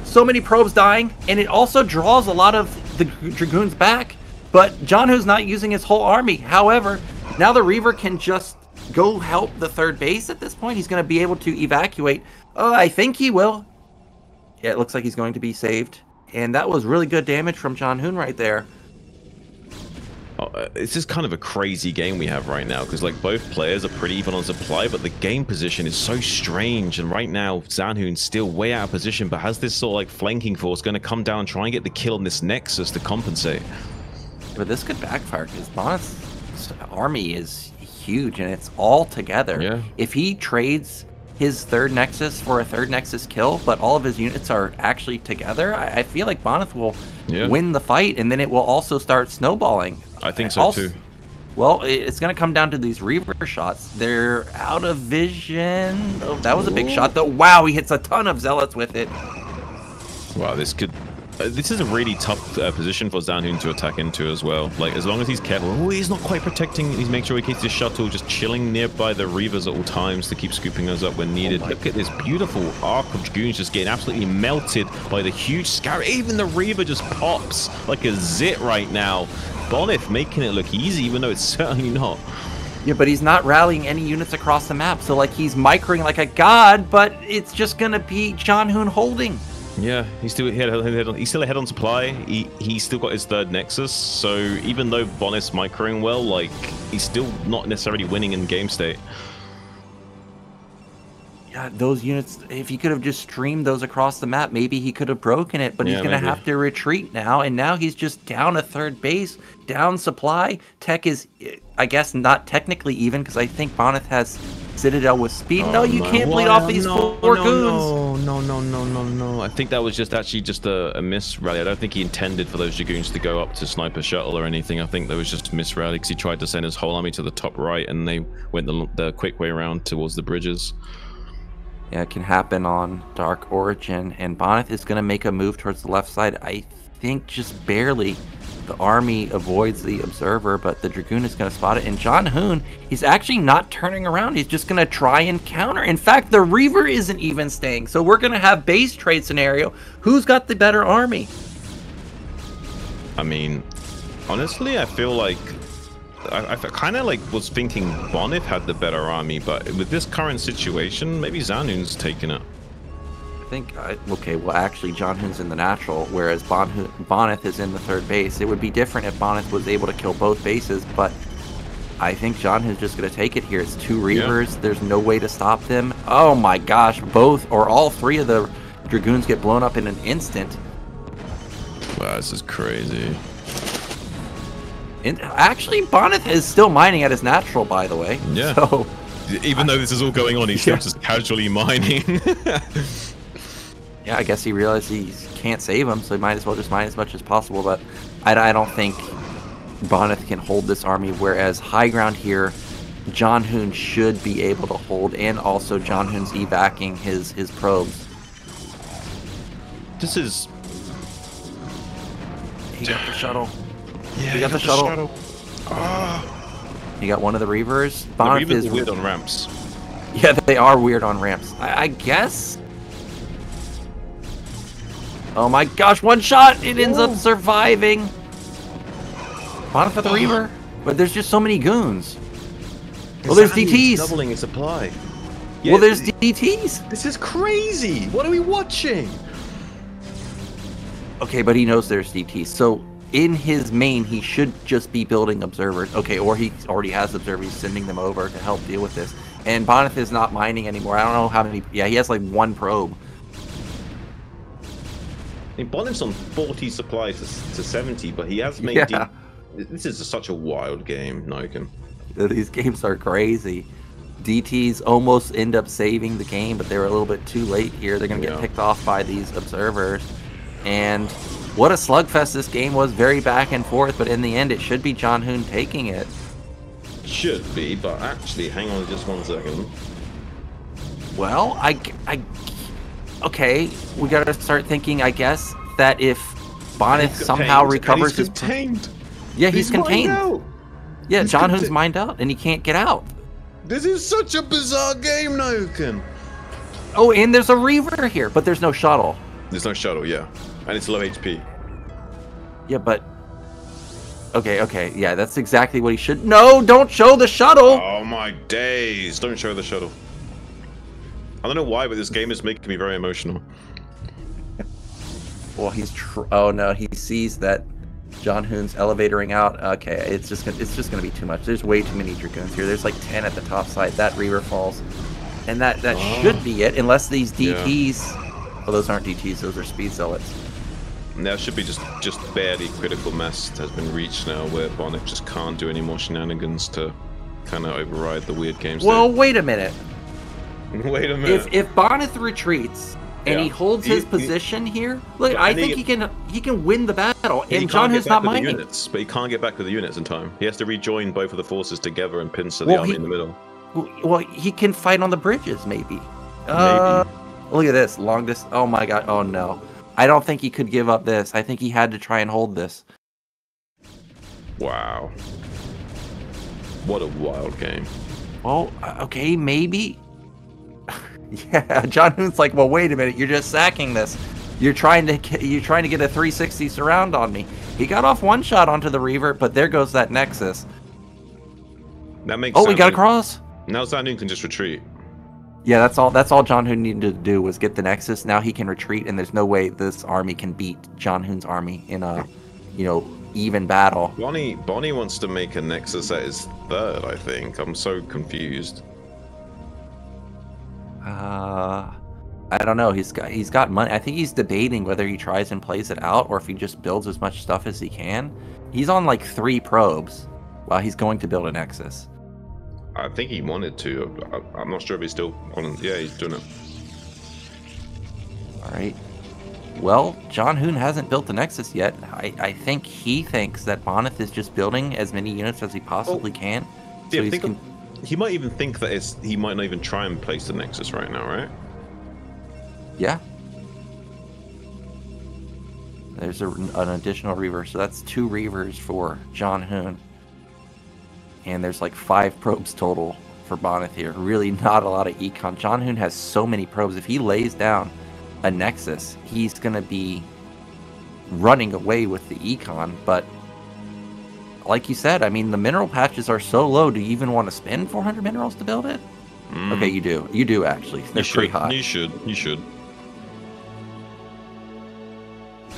so many probes dying, and it also draws a lot of the Dragoons back. But Zhanhun's not using his whole army. However, now the Reaver can just go help the 3rd base at this point. He's going to be able to evacuate. Oh, I think he will. Yeah, it looks like he's going to be saved. And that was really good damage from Zhanhun right there. It's just kind of a crazy game we have right now, because like both players are pretty even on supply, but the game position is so strange. And right now Zhanhun's still way out of position, but has this sort of like flanking force going to come down and try and get the kill on this Nexus to compensate. But this could backfire because Bonyth's army is huge and it's all together. Yeah. If he trades his third Nexus for a third Nexus kill, but all of his units are actually together, I feel like Bonyth will win the fight, and then it will also start snowballing. I think so too. Well, it's going to come down to these Reaver shots. They're out of vision. Oh, that was a big shot, though. Wow, he hits a ton of Zealots with it. Wow, this could... this is a really tough position for Zhanhun to attack into as well. Like, as long as he's careful. Oh, he's not quite protecting. He's making sure he keeps his shuttle just chilling nearby the Reavers at all times to keep scooping us up when needed. Look at this beautiful arc of Dragoons just getting absolutely melted by the huge scour. Even the Reaver just pops like a zit right now. Bonyth making it look easy, even though it's certainly not. Yeah, but he's not rallying any units across the map. So, like, he's microing like a god, but it's just going to be Zhanhun holding. Yeah, he's still ahead on supply. He's still got his third Nexus, so even though Bonyth's microing well, like, he's still not necessarily winning in game state. Yeah, those units, if he could have just streamed those across the map, maybe he could have broken it, but he's going to have to retreat now, and now he's just down a third base, down supply. Tech is, I guess, not technically even, because I think Bonyth has Citadel with speed. No, you can't bleed off these four goons. No. I think that was just actually just a miss rally. I don't think he intended for those Dragoons to go up to sniper shuttle or anything. I think that was just a miss rally because he tried to send his whole army to the top right, and they went the quick way around towards the bridges. Yeah, it can happen on Dark Origin, and Bonyth is going to make a move towards the left side. I think just barely. The army avoids the observer, but the Dragoon is going to spot it. And Zhanhun, he's actually not turning around. He's just going to try and counter. In fact, the Reaver isn't even staying. So we're going to have base trade scenario. Who's got the better army? I mean, honestly, I feel like I kind of like was thinking Bonyth had the better army, but with this current situation, maybe Zhanhun's taking it. I think, okay, well, actually, Zhanhun's in the natural, whereas Bonyth is in the third base. It would be different if Bonyth was able to kill both bases, but I think Zhanhun's just going to take it here. It's two Reavers. Yeah. There's no way to stop them. Oh my gosh, both or all three of the Dragoons get blown up in an instant. Wow, this is crazy. Actually, Bonyth is still mining at his natural, by the way. Yeah. So, even though this is all going on, he's still just casually mining. Yeah, I guess he realized he can't save him, so he might as well just mine as much as possible. But I don't think Bonyth can hold this army, whereas high ground here, Zhanhun should be able to hold, and also Zhanhun's evacuating his probes. This is... He got the shuttle. Yeah, he got the shuttle. He got one of the Reavers. Bonyth the Reavers are weird on ramps. Yeah, they are weird on ramps. I guess... Oh my gosh, one shot! It ends up surviving! Bonyth for the Reaver? But there's just so many goons. Well, there's DTs! Doubling its supply. Yeah, well, there's DTs! This is crazy! What are we watching? Okay, but he knows there's DTs, so in his main, he should just be building observers. Okay, or he already has observers, he's sending them over to help deal with this. And Bonyth is not mining anymore. I don't know how many... Yeah, he has like one probe. I mean, Bonyth's on 40 supplies to 70, but he has made... Yeah. This is such a wild game, Nyoken. These games are crazy. DTs almost end up saving the game, but they were a little bit too late here. They're going to get picked off by these observers. And what a slugfest this game was. Very back and forth, but in the end, it should be Zhanhun taking it. Should be, but actually, hang on just 1 second. Well, okay, we got to start thinking, I guess, that if Bonyth somehow recovers his... contained. Yeah, he's contained. Yeah, He's Zhanhun's mined out, and he can't get out. This is such a bizarre game, Nyoken. Oh, and there's a Reaver here, but there's no shuttle. There's no shuttle, yeah. And it's low HP. Yeah, but... Okay, yeah, that's exactly what he should... No, don't show the shuttle! Oh my days, don't show the shuttle. I don't know why, but this game is making me very emotional. Well, oh no, he sees that Zhanhun's elevatoring out. Okay, it's just gonna be too much. There's way too many Dragoons here. There's like 10 at the top side. That Reaver falls, and that should be it, unless these DTs. Yeah. Well, those aren't DTs. Those are speed zealots. Now should be just barely critical mass has been reached now, where Bonyth just can't do any more shenanigans to kind of override the weird games. Well, wait a minute. Wait a minute. If Bonyth retreats and he holds his position here, look, I think he can win the battle. And Zhanhun's not mining. Units, but he can't get back with the units in time. He has to rejoin both of the forces together and pincer the army in the middle. Well, he can fight on the bridges, maybe. Look at this. Long distance. Oh my god. Oh no. I don't think he could give up this. I think he had to try and hold this. Wow. What a wild game. Well, okay, maybe. Yeah, Zhanhun's like, well, wait a minute. You're just sacking this. You're trying to get a 360 surround on me. He got off one shot onto the Reaver, but there goes that Nexus. That makes. Oh, we got a cross. Now Zhanhun can just retreat. Yeah, that's all Zhanhun needed to do was get the Nexus. Now he can retreat, and there's no way this army can beat Zhanhun's army in a, even battle. Bonnie wants to make a Nexus at his third, I think. I'm so confused. I don't know. He's got money. I think he's debating whether he tries and plays it out or if he just builds as much stuff as he can. He's on like 3 probes while he's going to build a Nexus. I think he wanted to. I'm not sure if he's still on. Yeah, he's doing it. All right. Well, Zhanhun hasn't built the Nexus yet. I think he thinks that Bonyth is just building as many units as he possibly can. So yeah, he might even think that he might not even try and place the Nexus right now, right? Yeah. There's an additional Reaver, so that's 2 Reavers for Zhanhun. And there's like 5 probes total for Bonyth here. Really not a lot of econ. Zhanhun has so many probes. If he lays down a Nexus, he's going to be running away with the econ. But like you said, I mean, the mineral patches are so low. Do you even want to spend 400 minerals to build it? Okay, you do. You do, actually. They're pretty high. You should.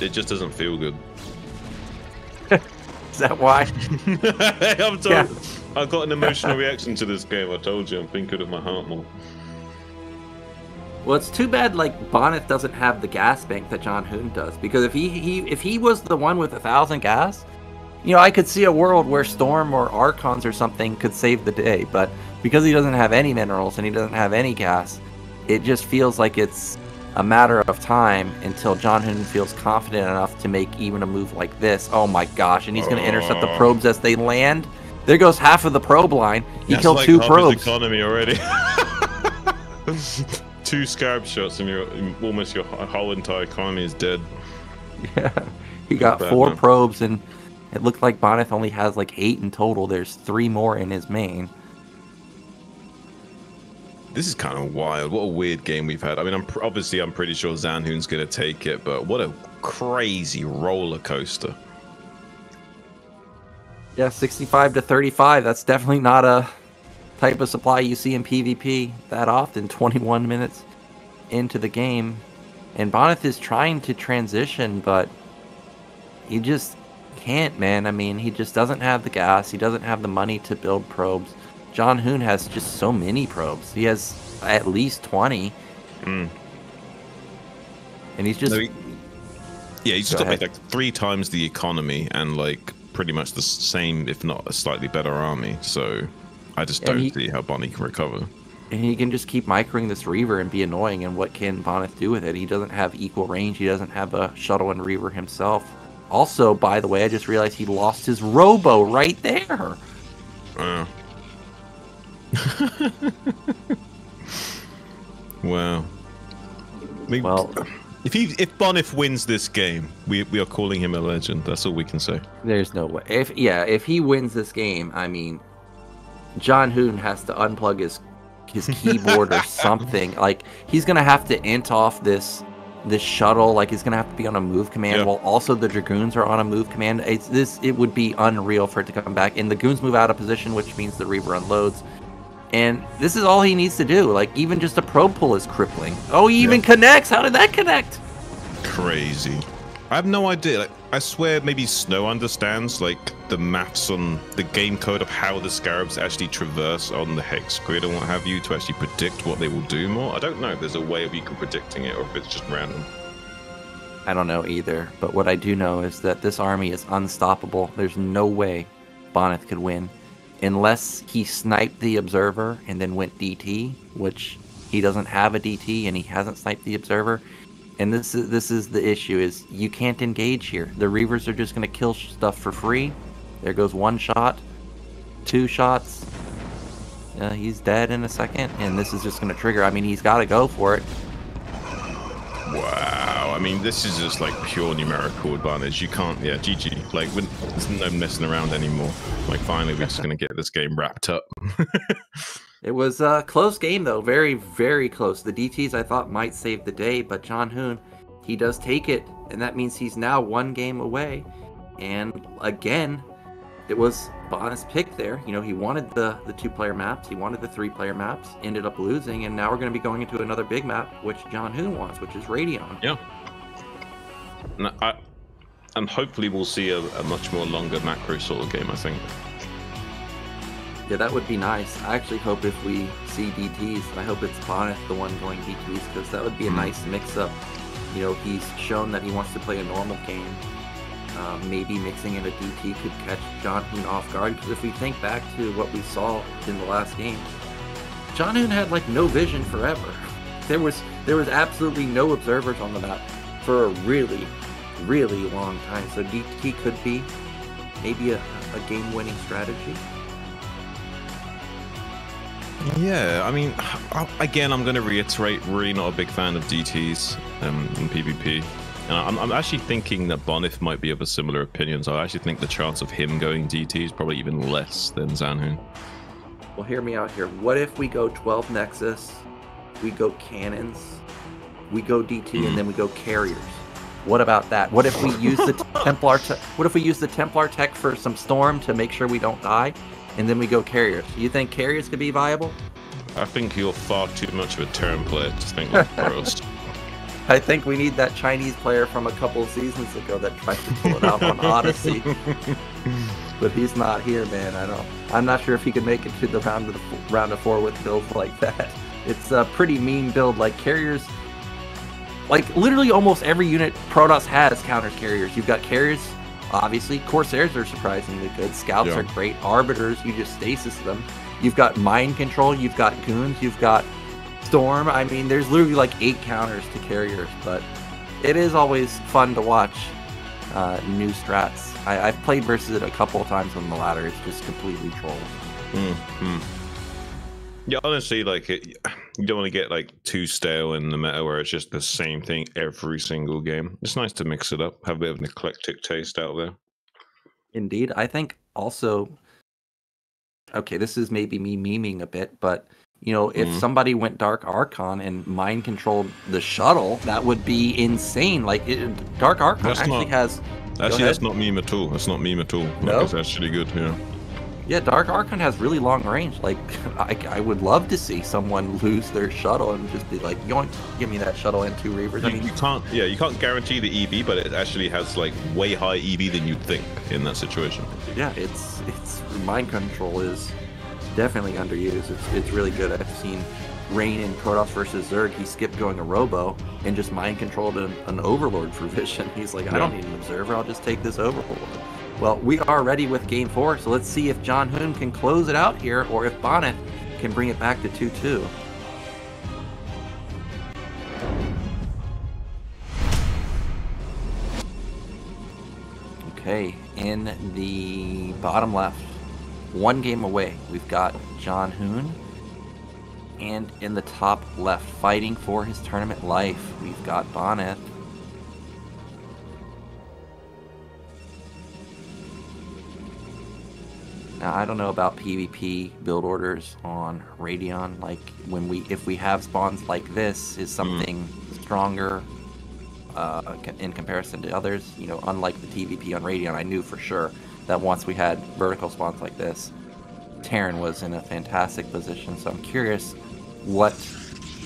It just doesn't feel good. Is that why? I've got an emotional reaction to this game. I told you, I'm thinking of my heart more. Well, it's too bad like Bonyth doesn't have the gas bank that Zhanhun does, because if he was the one with 1,000 gas, I could see a world where Storm or Archons or something could save the day. But because he doesn't have any minerals and he doesn't have any gas, it just feels like it's a matter of time until Zhanhun feels confident enough to make even a move like this. Oh my gosh, and he's going to intercept the probes as they land. There goes half of the probe line. He killed like 2 probes. His economy already. 2 scarab shots and almost your whole entire economy is dead. Yeah, he got 4 probes, and it looked like Bonyth only has like 8 in total. There's 3 more in his main. This is kind of wild. What a weird game we've had. I mean, I'm pretty sure Zhanhun's going to take it, but what a crazy roller coaster. Yeah, 65 to 35. That's definitely not a type of supply you see in PvP that often. 21 minutes into the game. And Bonyth is trying to transition, but he just can't, man. I mean, he just doesn't have the gas. He doesn't have the money to build probes. Zhanhun has just so many probes. He has at least 20. And he's just... he's just got like 3 times the economy and like pretty much the same, if not a slightly better army. So I just don't see how Bonnie can recover. And he can just keep microing this Reaver and be annoying, and what can Bonyth do with it? He doesn't have equal range. He doesn't have a shuttle and Reaver himself. Also, by the way, I just realized he lost his Robo right there. Wow. If Bonyth wins this game, we are calling him a legend. That's all we can say. There's no way. If he wins this game, I mean, Zhanhun has to unplug his keyboard or something. Like, he's gonna have to int off this shuttle. Like, he's gonna have to be on a move command while also the Dragoons are on a move command. It would be unreal for it to come back. And the Goons move out of position, which means the Reaver unloads. And this is all he needs to do. Like, even just a probe pull is crippling. Oh, he even connects. How did that connect? Crazy. I have no idea. Like, I swear maybe Snow understands like the maths on the game code of how the scarabs actually traverse on the hex grid and what have you to actually predict what they will do more. I don't know if there's a way of you can predicting it or if it's just random. I don't know either. But what I do know is that this army is unstoppable. There's no way Bonyth could win. Unless he sniped the observer and then went DT, which He doesn't have a DT, and he hasn't sniped the Observer. And this is the issue, is you can't engage here. The Reavers are just going to kill stuff for free. There goes 1 shot, 2 shots. He's dead in a second, and this is just going to trigger. I mean, he's got to go for it. Wow. I mean, this is just like pure numerical advantage. You can't, yeah, GG. Like, there's no messing around anymore. Like, finally, we're just going to get this game wrapped up. It was a close game, though. Very, very close. The DTs, I thought, might save the day, but Zhanhun, he does take it, and that means he's now 1 game away. And again, it was Bonyth's pick there. You know, he wanted the 2-player maps. He wanted the 3-player maps. Ended up losing, and now we're going to be going into another big map, which Zhanhun wants, which is Radion. Yeah. And hopefully we'll see a much more longer macro sort of game, I think. Yeah, that would be nice. I actually hope if we see DTs, I hope it's Bonyth the one going DTs, because that would be a nice mix-up. You know, he's shown that he wants to play a normal game. Maybe mixing in a DT could catch Zhanhun off guard, because if we think back to what we saw in the last game, Zhanhun had like no vision forever. There was absolutely no observers on the map for a really, really long time. So DT could be maybe a game-winning strategy. Yeah, I mean, again, I'm going to reiterate, really not a big fan of DTs in PvP. And I'm actually thinking that Bonyth might be of a similar opinion, so I actually think the chance of him going DT is probably even less than Zhanhun. Well, hear me out here. What if we go 12 Nexus, we go Cannons, we go DT, and then we go Carriers? What about that? What if we use the Templar tech for some Storm to make sure we don't die? And then we go Carriers. You think Carriers could be viable? I think you're far too much of a turn player to think like Protoss. I think we need that Chinese player from a couple of seasons ago that tried to pull it out on Odyssey. But he's not here, man. I'm not sure if he can make it to the round of 4 with builds like that. It's a pretty mean build. Like Carriers, like literally almost every unit Protoss has counters Carriers. You've got Carriers. Obviously, Corsairs are surprisingly good. Scouts are great. Arbiters, you just stasis them. You've got Mind Control, you've got Goons, you've got Storm. I mean, there's literally like 8 counters to Carriers, but it is always fun to watch new strats. I've played versus it a couple of times on the ladder. It's just completely trolled. Yeah, honestly, like you don't want to get like too stale in the meta where it's just the same thing every single game. It's nice to mix it up, have a bit of an eclectic taste out there. Indeed. I think also, okay, this is maybe me memeing a bit, but you know, if somebody went Dark Archon and mind controlled the shuttle, that would be insane. Like Dark Archon has. Actually, that's not meme at all. That's not meme at all. No? That's actually good. Yeah. Yeah, Dark Archon has really long range. Like, I would love to see someone lose their shuttle and just be like, "Yoink, give me that shuttle and 2 Reavers." I mean, you can't guarantee the EV, but it actually has like way high EV than you'd think in that situation. Yeah, it's mind control is definitely underused. It's really good. I've seen Rain in Protoss versus Zerg. He skipped going a Robo and just mind controlled an Overlord for vision. He's like, I don't need an Observer. I'll just take this Overlord. Well, we are ready with Game 4, so let's see if Zhanhun can close it out here, or if Bonyth can bring it back to 2-2. Okay, in the bottom left, 1 game away, we've got Zhanhun. And in the top left, fighting for his tournament life, we've got Bonyth. Now, I don't know about PvP build orders on Radion. Like if we have spawns like this, is something stronger in comparison to others. You know, unlike the TVP on Radion, I knew for sure that once we had vertical spawns like this, Terran was in a fantastic position. So I'm curious what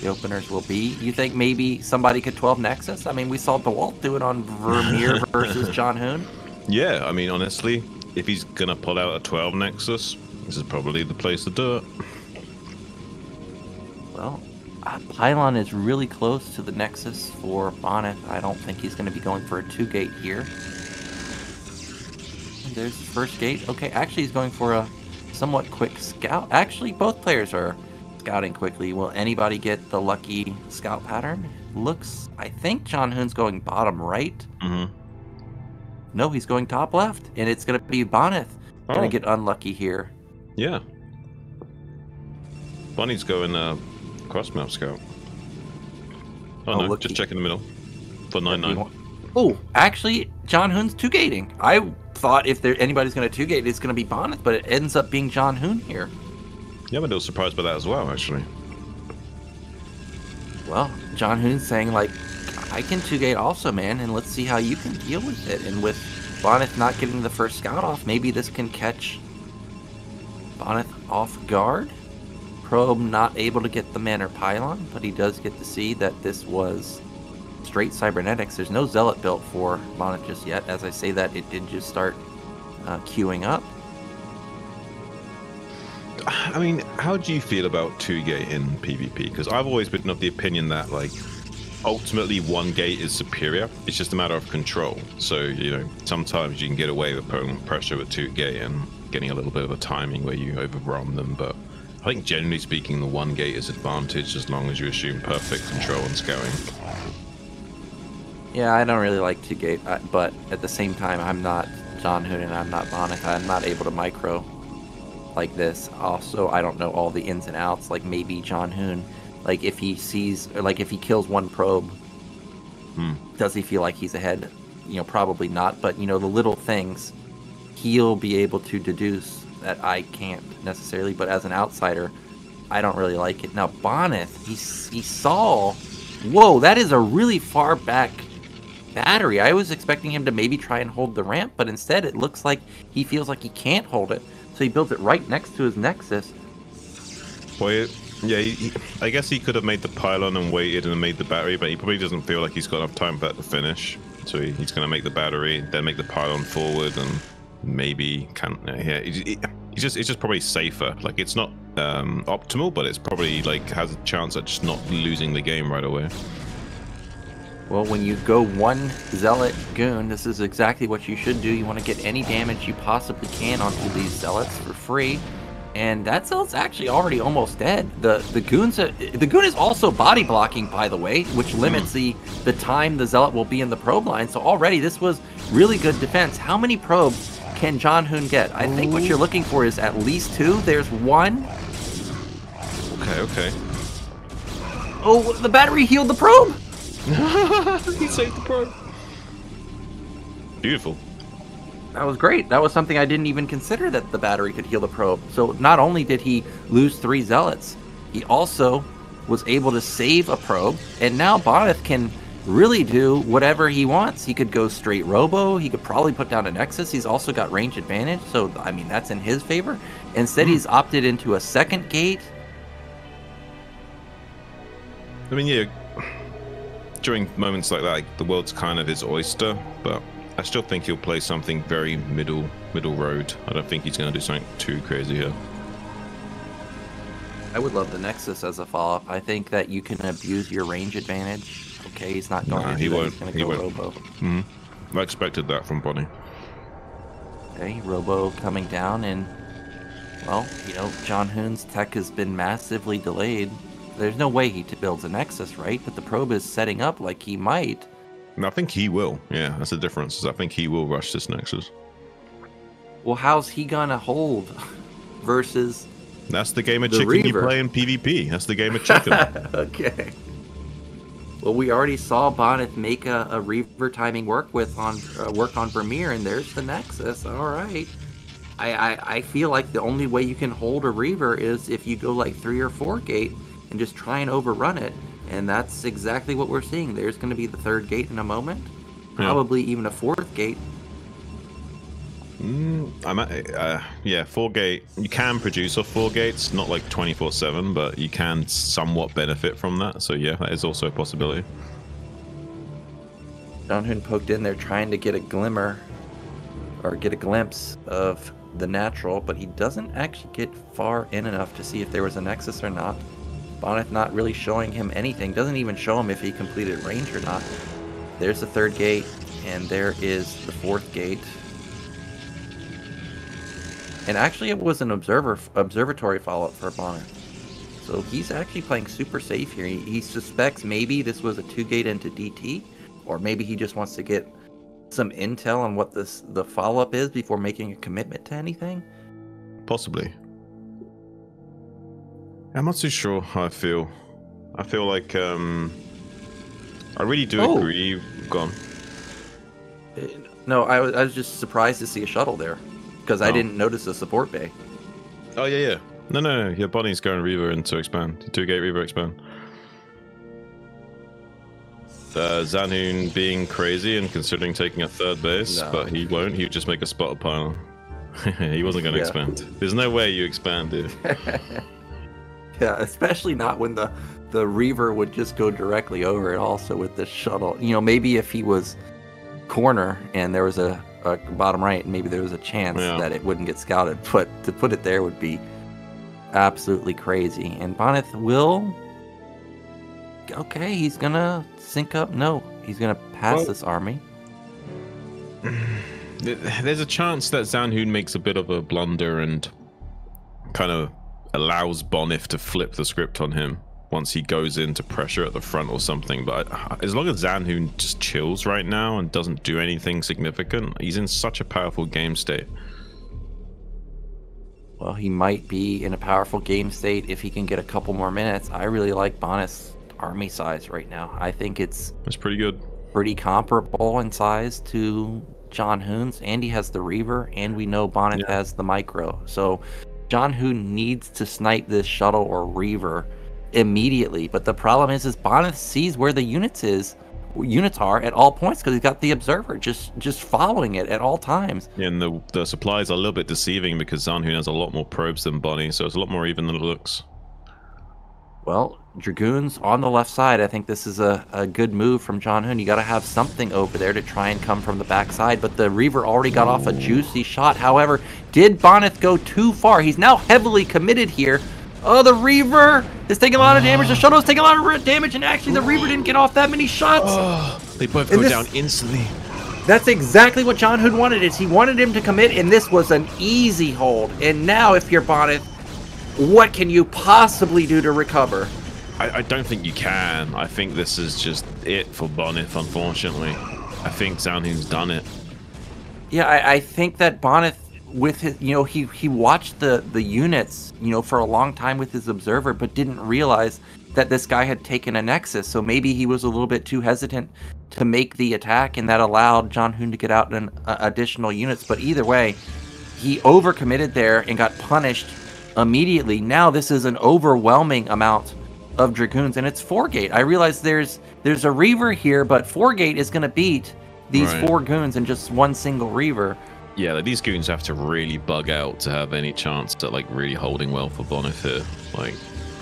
the openers will be. You think maybe somebody could 12 Nexus? I mean, we saw DeWalt do it on Vermeer versus Zhanhun. Yeah, I mean, honestly, if he's gonna pull out a 12 Nexus, this is probably the place to do it. Well, Pylon is really close to the Nexus for Bonyth. I don't think he's going to be going for a 2-gate here. There's the first gate. Okay, actually he's going for a somewhat quick scout. Actually, both players are scouting quickly. Will anybody get the lucky scout pattern? I think Zhanhun's going bottom right. Mm-hmm. No, he's going top left, and it's going to be Bonyth going to get unlucky here. Yeah. Bonnie's going cross map scout. Oh, no, just check in the middle for 9-9. Oh, actually, Zhanhun's 2-gating. I thought if anybody's going to 2-gate, it's going to be Bonyth, but it ends up being Zhanhun here. Yeah, I'm a little surprised by that as well, actually. Well, Zhanhun's saying, like, I can 2-gate also, man, and let's see how you can deal with it. And with Bonyth not getting the first scout off, maybe this can catch Bonyth off guard. Probe not able to get the Manor Pylon, but he does get to see that this was straight cybernetics. There's no Zealot built for Bonyth just yet. As I say that, it did just start queuing up. I mean, how do you feel about 2-gate in PvP? Because I've always been of the opinion that, like, ultimately 1-gate is superior. It's just a matter of control. So, you know, sometimes you can get away with putting pressure with 2-gate and getting a little bit of a timing where you overrun them, but I think generally speaking, the 1-gate is advantage as long as you assume perfect control and scouting. Yeah, I don't really like 2-gate, but at the same time, I'm not Zhanhun and I'm not Bonyth. I'm not able to micro like this. Also, I don't know all the ins and outs. Like maybe Zhanhun, like if he sees, or like if he kills one probe, does he feel like he's ahead? You know, probably not. But you know, the little things, he'll be able to deduce that I can't necessarily. But as an outsider, I don't really like it. Now Bonyth, he saw. Whoa, that is a really far back battery. I was expecting him to maybe try and hold the ramp, but instead it looks like he feels like he can't hold it. So he built it right next to his Nexus. Well, yeah, I guess he could have made the pylon and waited and made the battery, but he probably doesn't feel like he's got enough time for that to finish. So he's going to make the battery, then make the pylon forward, and maybe can't. Yeah, it's just probably safer. Like it's not optimal, but it's probably like has a chance at just not losing the game right away. Well, when you go one Zealot Goon, this is exactly what you should do. You want to get any damage you possibly can onto these Zealots for free. And that Zealot's actually already almost dead. The Goon is also body blocking, by the way, which limits the time the Zealot will be in the probe line. So already this was really good defense. How many probes can Zhanhun get? I think what you're looking for is at least 2. There's 1. Okay. Oh, the battery healed the probe! He saved the probe. Beautiful. That was great. That was something I didn't even consider, that the battery could heal the probe. So not only did he lose 3 Zealots, he also was able to save a probe, and now Bonyth can really do whatever he wants. He could go straight robo, he could probably put down a Nexus, he's also got range advantage, so I mean that's in his favor. Instead he's opted into a 2nd gate. I mean, yeah, during moments like that, like, the world's kind of his oyster, but I still think he'll play something very middle road. I don't think he's going to do something too crazy here. I would love the Nexus as a follow-up. I think that you can abuse your range advantage. Okay, he's not going to do that. He's going to go robo. I expected that from Bonnie. Okay, robo coming down, and well, you know, Zhanhun's tech has been massively delayed. There's no way he builds a Nexus, right? But the probe is setting up like he might. I think he will. Yeah, that's the difference. Is I think he will rush this Nexus. Well, how's he gonna hold versus? That's the game of chicken Reaver. You play in PvP. That's the game of chicken. Okay. Well, we already saw Bonyth make a Reaver timing work on Vermeer, and there's the Nexus. All right. I feel like the only way you can hold a Reaver is if you go like 3 or 4 gate and just try and overrun it. And that's exactly what we're seeing. There's going to be the 3rd gate in a moment. Probably even a 4th gate. Yeah, 4 gate. You can produce off 4 gates, not like 24/7, but you can somewhat benefit from that. So yeah, that is also a possibility. Zhanhun poked in there trying to get a glimmer, or get a glimpse of the natural, but he doesn't actually get far in enough to see if there was a Nexus or not. Bonyth not really showing him anything. Doesn't even show him if he completed range or not. There's the 3rd gate, and there is the 4th gate. And actually it was an observatory follow-up for Bonyth. So he's actually playing super safe here. He suspects maybe this was a 2-gate into DT, or maybe he just wants to get some intel on what the follow-up is before making a commitment to anything. Possibly. I'm not too sure how I feel. I feel like I really do agree. Go on. No, I was just surprised to see a shuttle there because I didn't notice a support bay. Oh yeah. No. Yeah, Bonnie's going Reaver into expand. 2-gate Reaver expand. Zhanhun being crazy and considering taking a 3rd base, but he won't. He would just make a spotter pile. He wasn't going to expand. There's no way you expand, dude. Yeah, especially not when the Reaver would just go directly over it also with the shuttle. You know, maybe if he was corner and there was a bottom right, maybe there was a chance that it wouldn't get scouted. But to put it there would be absolutely crazy. And Bonyth will... Okay, he's going to sync up. No, he's going to pass this army. There's a chance that Zhanhun makes a bit of a blunder and kind of allows Bonyth to flip the script on him once he goes into pressure at the front or something. But as long as Zhanhun just chills right now and doesn't do anything significant, he's in such a powerful game state. Well, he might be in a powerful game state if he can get a couple more minutes. I really like Bonyth's army size right now. I think it's pretty good. Pretty comparable in size to Zhanhun's, and he has the Reaver, and we know Bonyth has the Micro. So Zhanhun needs to snipe this shuttle or Reaver immediately. But the problem is Bonyth sees where the units are at all points because he's got the observer just following it at all times. Yeah, and the supplies are a little bit deceiving because Zhanhun has a lot more probes than Bonnie, so it's a lot more even than it looks. Well, Dragoons on the left side. I think this is a good move from Zhanhun. You got to have something over there to try and come from the backside, but the Reaver already got off a juicy shot. However, did Bonyth go too far? He's now heavily committed here. Oh, the Reaver is taking a lot of damage. The shuttle is taking a lot of damage, and actually the Reaver didn't get off that many shots. Oh, they both go down instantly. That's exactly what Zhanhun wanted. He wanted him to commit, and this was an easy hold. And now if you're Bonyth, what can you possibly do to recover? I don't think you can. I think this is just it for Bonyth, unfortunately. I think Zhanhun's done it. Yeah, I think that Bonyth, with his, he watched the units, for a long time with his observer, but didn't realize that this guy had taken a Nexus. So maybe he was a little bit too hesitant to make the attack, and that allowed Zhanhun to get out in additional units. But either way, he overcommitted there and got punished immediately. Now this is an overwhelming amount of Dragoons, and it's 4-gate. I realize there's a Reaver here, but 4-gate is going to beat these 4 goons in just one single Reaver. Yeah, these goons have to really bug out to have any chance at really holding well for Bonyth here.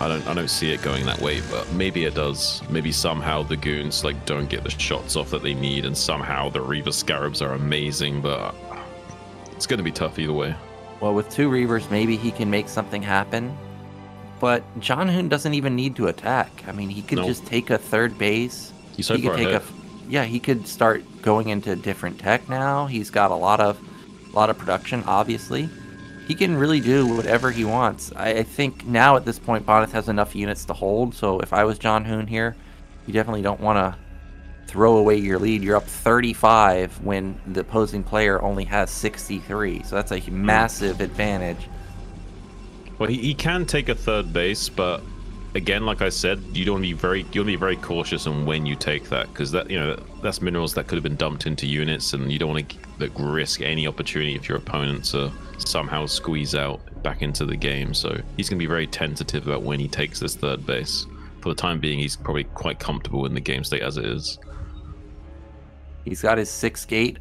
I don't see it going that way, but maybe it does. Maybe somehow the goons don't get the shots off that they need, and somehow the Reaver Scarabs are amazing, but it's going to be tough either way. Well, with 2 Reavers, maybe he can make something happen. But Zhanhun doesn't even need to attack. I mean, he could just take a 3rd base. He's so far ahead. He could start going into different tech now. He's got a lot of production, obviously. He can really do whatever he wants. I think now at this point, Bonyth has enough units to hold. So if I was Zhanhun here, you definitely don't want to throw away your lead. You're up 35 when the opposing player only has 63. So that's a massive advantage. Well, he can take a 3rd base, but again, like I said, you want to be very cautious on when you take that, because that's minerals that could have been dumped into units, and you don't want to risk any opportunity if your opponent to somehow squeeze out back into the game. So he's going to be very tentative about when he takes this 3rd base. For the time being, he's probably quite comfortable in the game state as it is. He's got his 6-gate,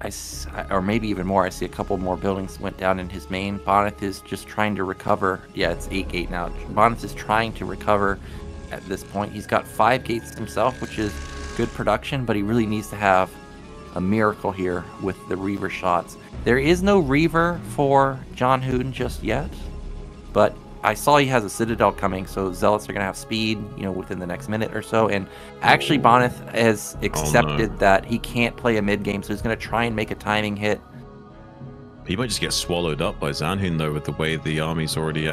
or maybe even more. I see a couple more buildings went down in his main. Bonyth is just trying to recover. Yeah, it's 8-gate now. Bonyth is trying to recover at this point. He's got 5 gates himself, which is good production, but he really needs to have a miracle here with the Reaver shots. There is no Reaver for Zhanhun just yet, but I saw he has a Citadel coming, so Zealots are going to have speed, within the next minute or so. And actually, Bonyth has accepted that he can't play a mid-game, so he's going to try and make a timing hit. He might just get swallowed up by Zhanhun, though, with the way the army's already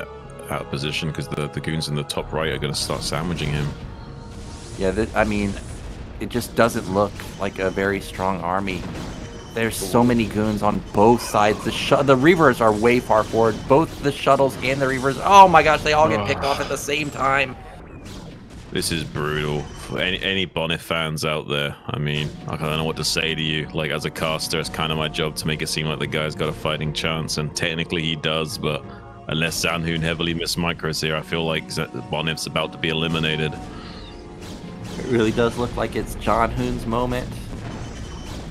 out of position because the goons in the top right are going to start sandwiching him. Yeah, I mean, it just doesn't look like a very strong army. There's so many goons on both sides. The Reavers are way far forward. Both the shuttles and the Reavers. Oh my gosh, they all get picked off at the same time. This is brutal. For any Bonyth fans out there, I mean, I don't know what to say to you. Like, as a caster, it's kind of my job to make it seem like the guy's got a fighting chance, and technically he does, but unless Zhanhun heavily mismicros here, I feel like Bonyth's about to be eliminated. It really does look like it's Zhanhun's moment.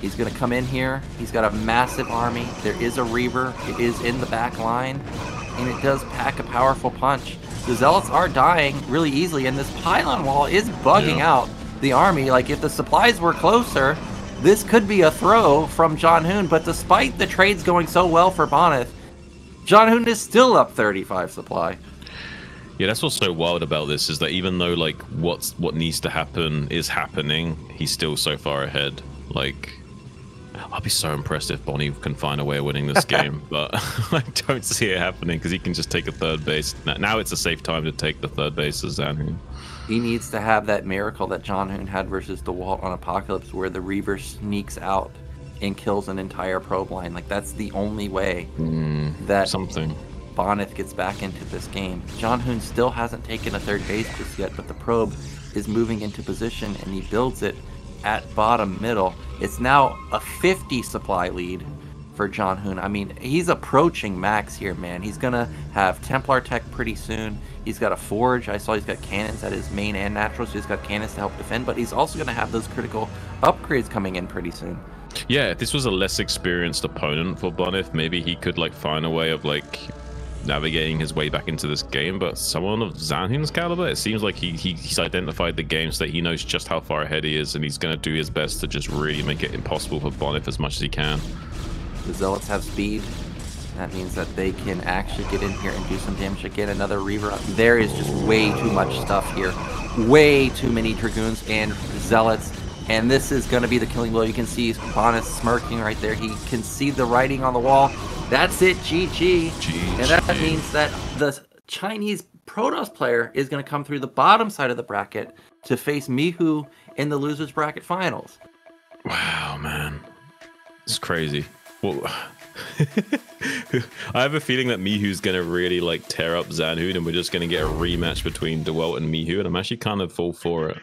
He's going to come in here. He's got a massive army. There is a Reaver. It is in the back line, and it does pack a powerful punch. The Zealots are dying really easily, and this pylon wall is bugging out the army. Like, if the supplies were closer, this could be a throw from Zhanhun, but despite the trades going so well for Bonyth, Zhanhun is still up 35 supply. Yeah, that's what's so wild about this, is that even though, like, what needs to happen is happening, he's still so far ahead. Like, I'll be so impressed if Bonnie can find a way of winning this game, but I don't see it happening because he can just take a third base. Now it's a safe time to take the third base as Zhanhun. He needs to have that miracle that Zhanhun had versus DeWalt on Apocalypse, where the Reaver sneaks out and kills an entire probe line. Like, that's the only way that Bonyth gets back into this game. Zhanhun still hasn't taken a third base just yet, but the probe is moving into position, and he builds it at bottom middle. It's now a 50 supply lead for Zhanhun. I mean, he's approaching max here, man. He's gonna have Templar tech pretty soon. He's got a forge. I saw he's got cannons at his main and natural, so he's got cannons to help defend, but he's also gonna have those critical upgrades coming in pretty soon. Yeah, if this was a less experienced opponent for Bonyth, maybe he could, like, find a way of, like, navigating his way back into this game, but someone of Zhanhun's caliber, it seems like he's identified the game so that he knows just how far ahead he is, and he's going to do his best to just really make it impossible for Bonyth as much as he can. The Zealots have speed. That means that they can actually get in here and do some damage. Again, another Reaver. There is just way too much stuff here. Way too many Dragoons and Zealots. And this is going to be the killing blow. You can see Bonyth smirking right there. He can see the writing on the wall. That's it, GG. And that means that the Chinese Protoss player is going to come through the bottom side of the bracket to face Mihu in the losers bracket finals. Wow, man. It's crazy. Well, I have a feeling that Mihu's going to really, like, tear up Zhanhun, and we're just going to get a rematch between DeWalt and Mihu, and I'm actually kind of full for it.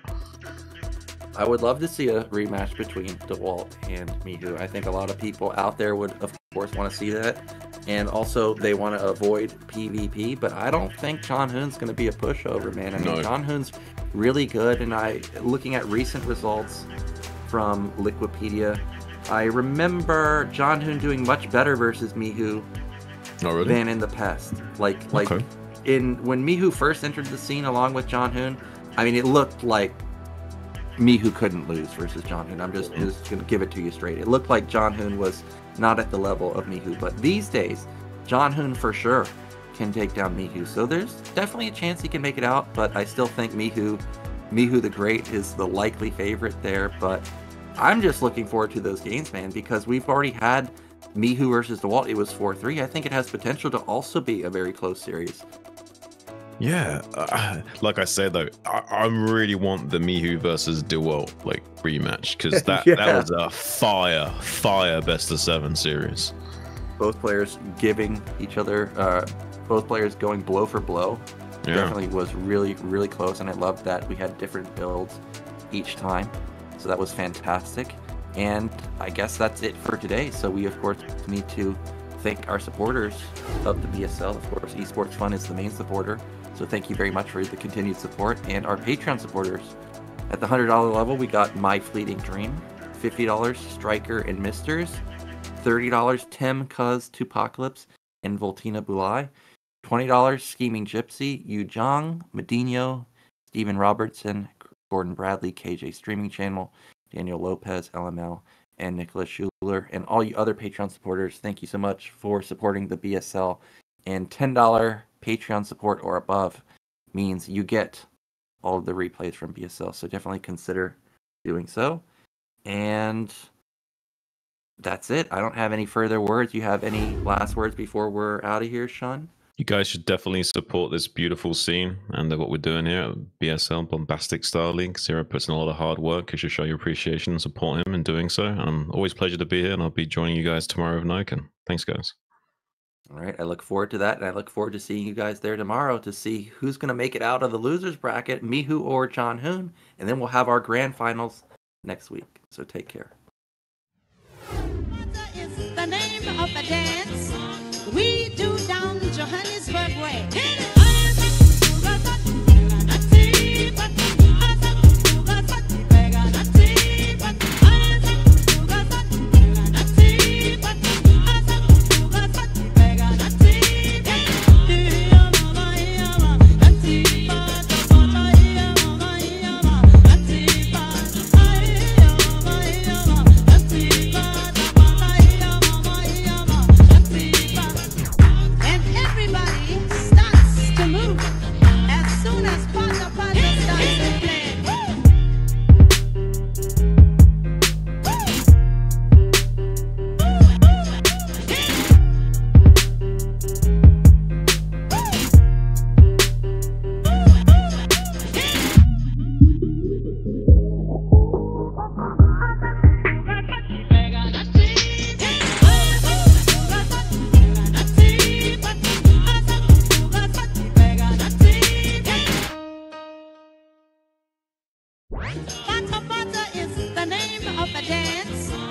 I would love to see a rematch between DeWalt and Mihu. I think a lot of people out there would, of course, want to see that. And also, they want to avoid PvP, but I don't think Zhanhun's going to be a pushover, man. I mean, Zhanhun's really good, and looking at recent results from Liquipedia, I remember Zhanhun doing much better versus Mihu than in the past. Like when Mihu first entered the scene along with Zhanhun, I mean, it looked like Mihu couldn't lose versus Zhanhun. I'm just going to give it to you straight. It looked like Zhanhun was not at the level of Mihu, but these days, Zhanhun for sure can take down Mihu. So there's definitely a chance he can make it out, but I still think Mihu the Great is the likely favorite there. But I'm just looking forward to those games, man, because we've already had Mihu versus DeWalt. It was 4-3. I think it has potential to also be a very close series. Yeah, like I said though, I really want the Mihu versus DeWalt like rematch, because that was a fire best of 7 series. Both players giving each other, both players going blow for blow. Definitely was really, really close, and I loved that we had different builds each time. So that was fantastic. And I guess that's it for today. So we of course need to thank our supporters of the BSL. Of course, Esports Fun is the main supporter. So thank you very much for the continued support. And our Patreon supporters. At the $100 level, we got My Fleeting Dream, $50 Striker and Misters, $30 Tim Cuz Tupacalypse and Voltina Bulai, $20 Scheming Gypsy, Yu Zhang, Medino, Stephen Robertson, Gordon Bradley, KJ Streaming Channel, Daniel Lopez, LML, and Nicholas Schuler. And all you other Patreon supporters, thank you so much for supporting the BSL. And $10 Patreon support or above means you get all of the replays from BSL. So definitely consider doing so. And that's it. I don't have any further words. You have any last words before we're out of here, Sean? You guys should definitely support this beautiful scene and what we're doing here at BSL, Bombastic Starleague. Zero puts in a lot of hard work. You should show your appreciation and support him in doing so. Always a pleasure to be here, and I'll be joining you guys tomorrow with Nyoken. Thanks, guys. All right, I look forward to that, and I look forward to seeing you guys there tomorrow to see who's going to make it out of the losers bracket, Mihu or Zhanhun, and then we'll have our grand finals next week. So take care. Is the name of a dance we do down Johannesburg way. Bata is the name of the dance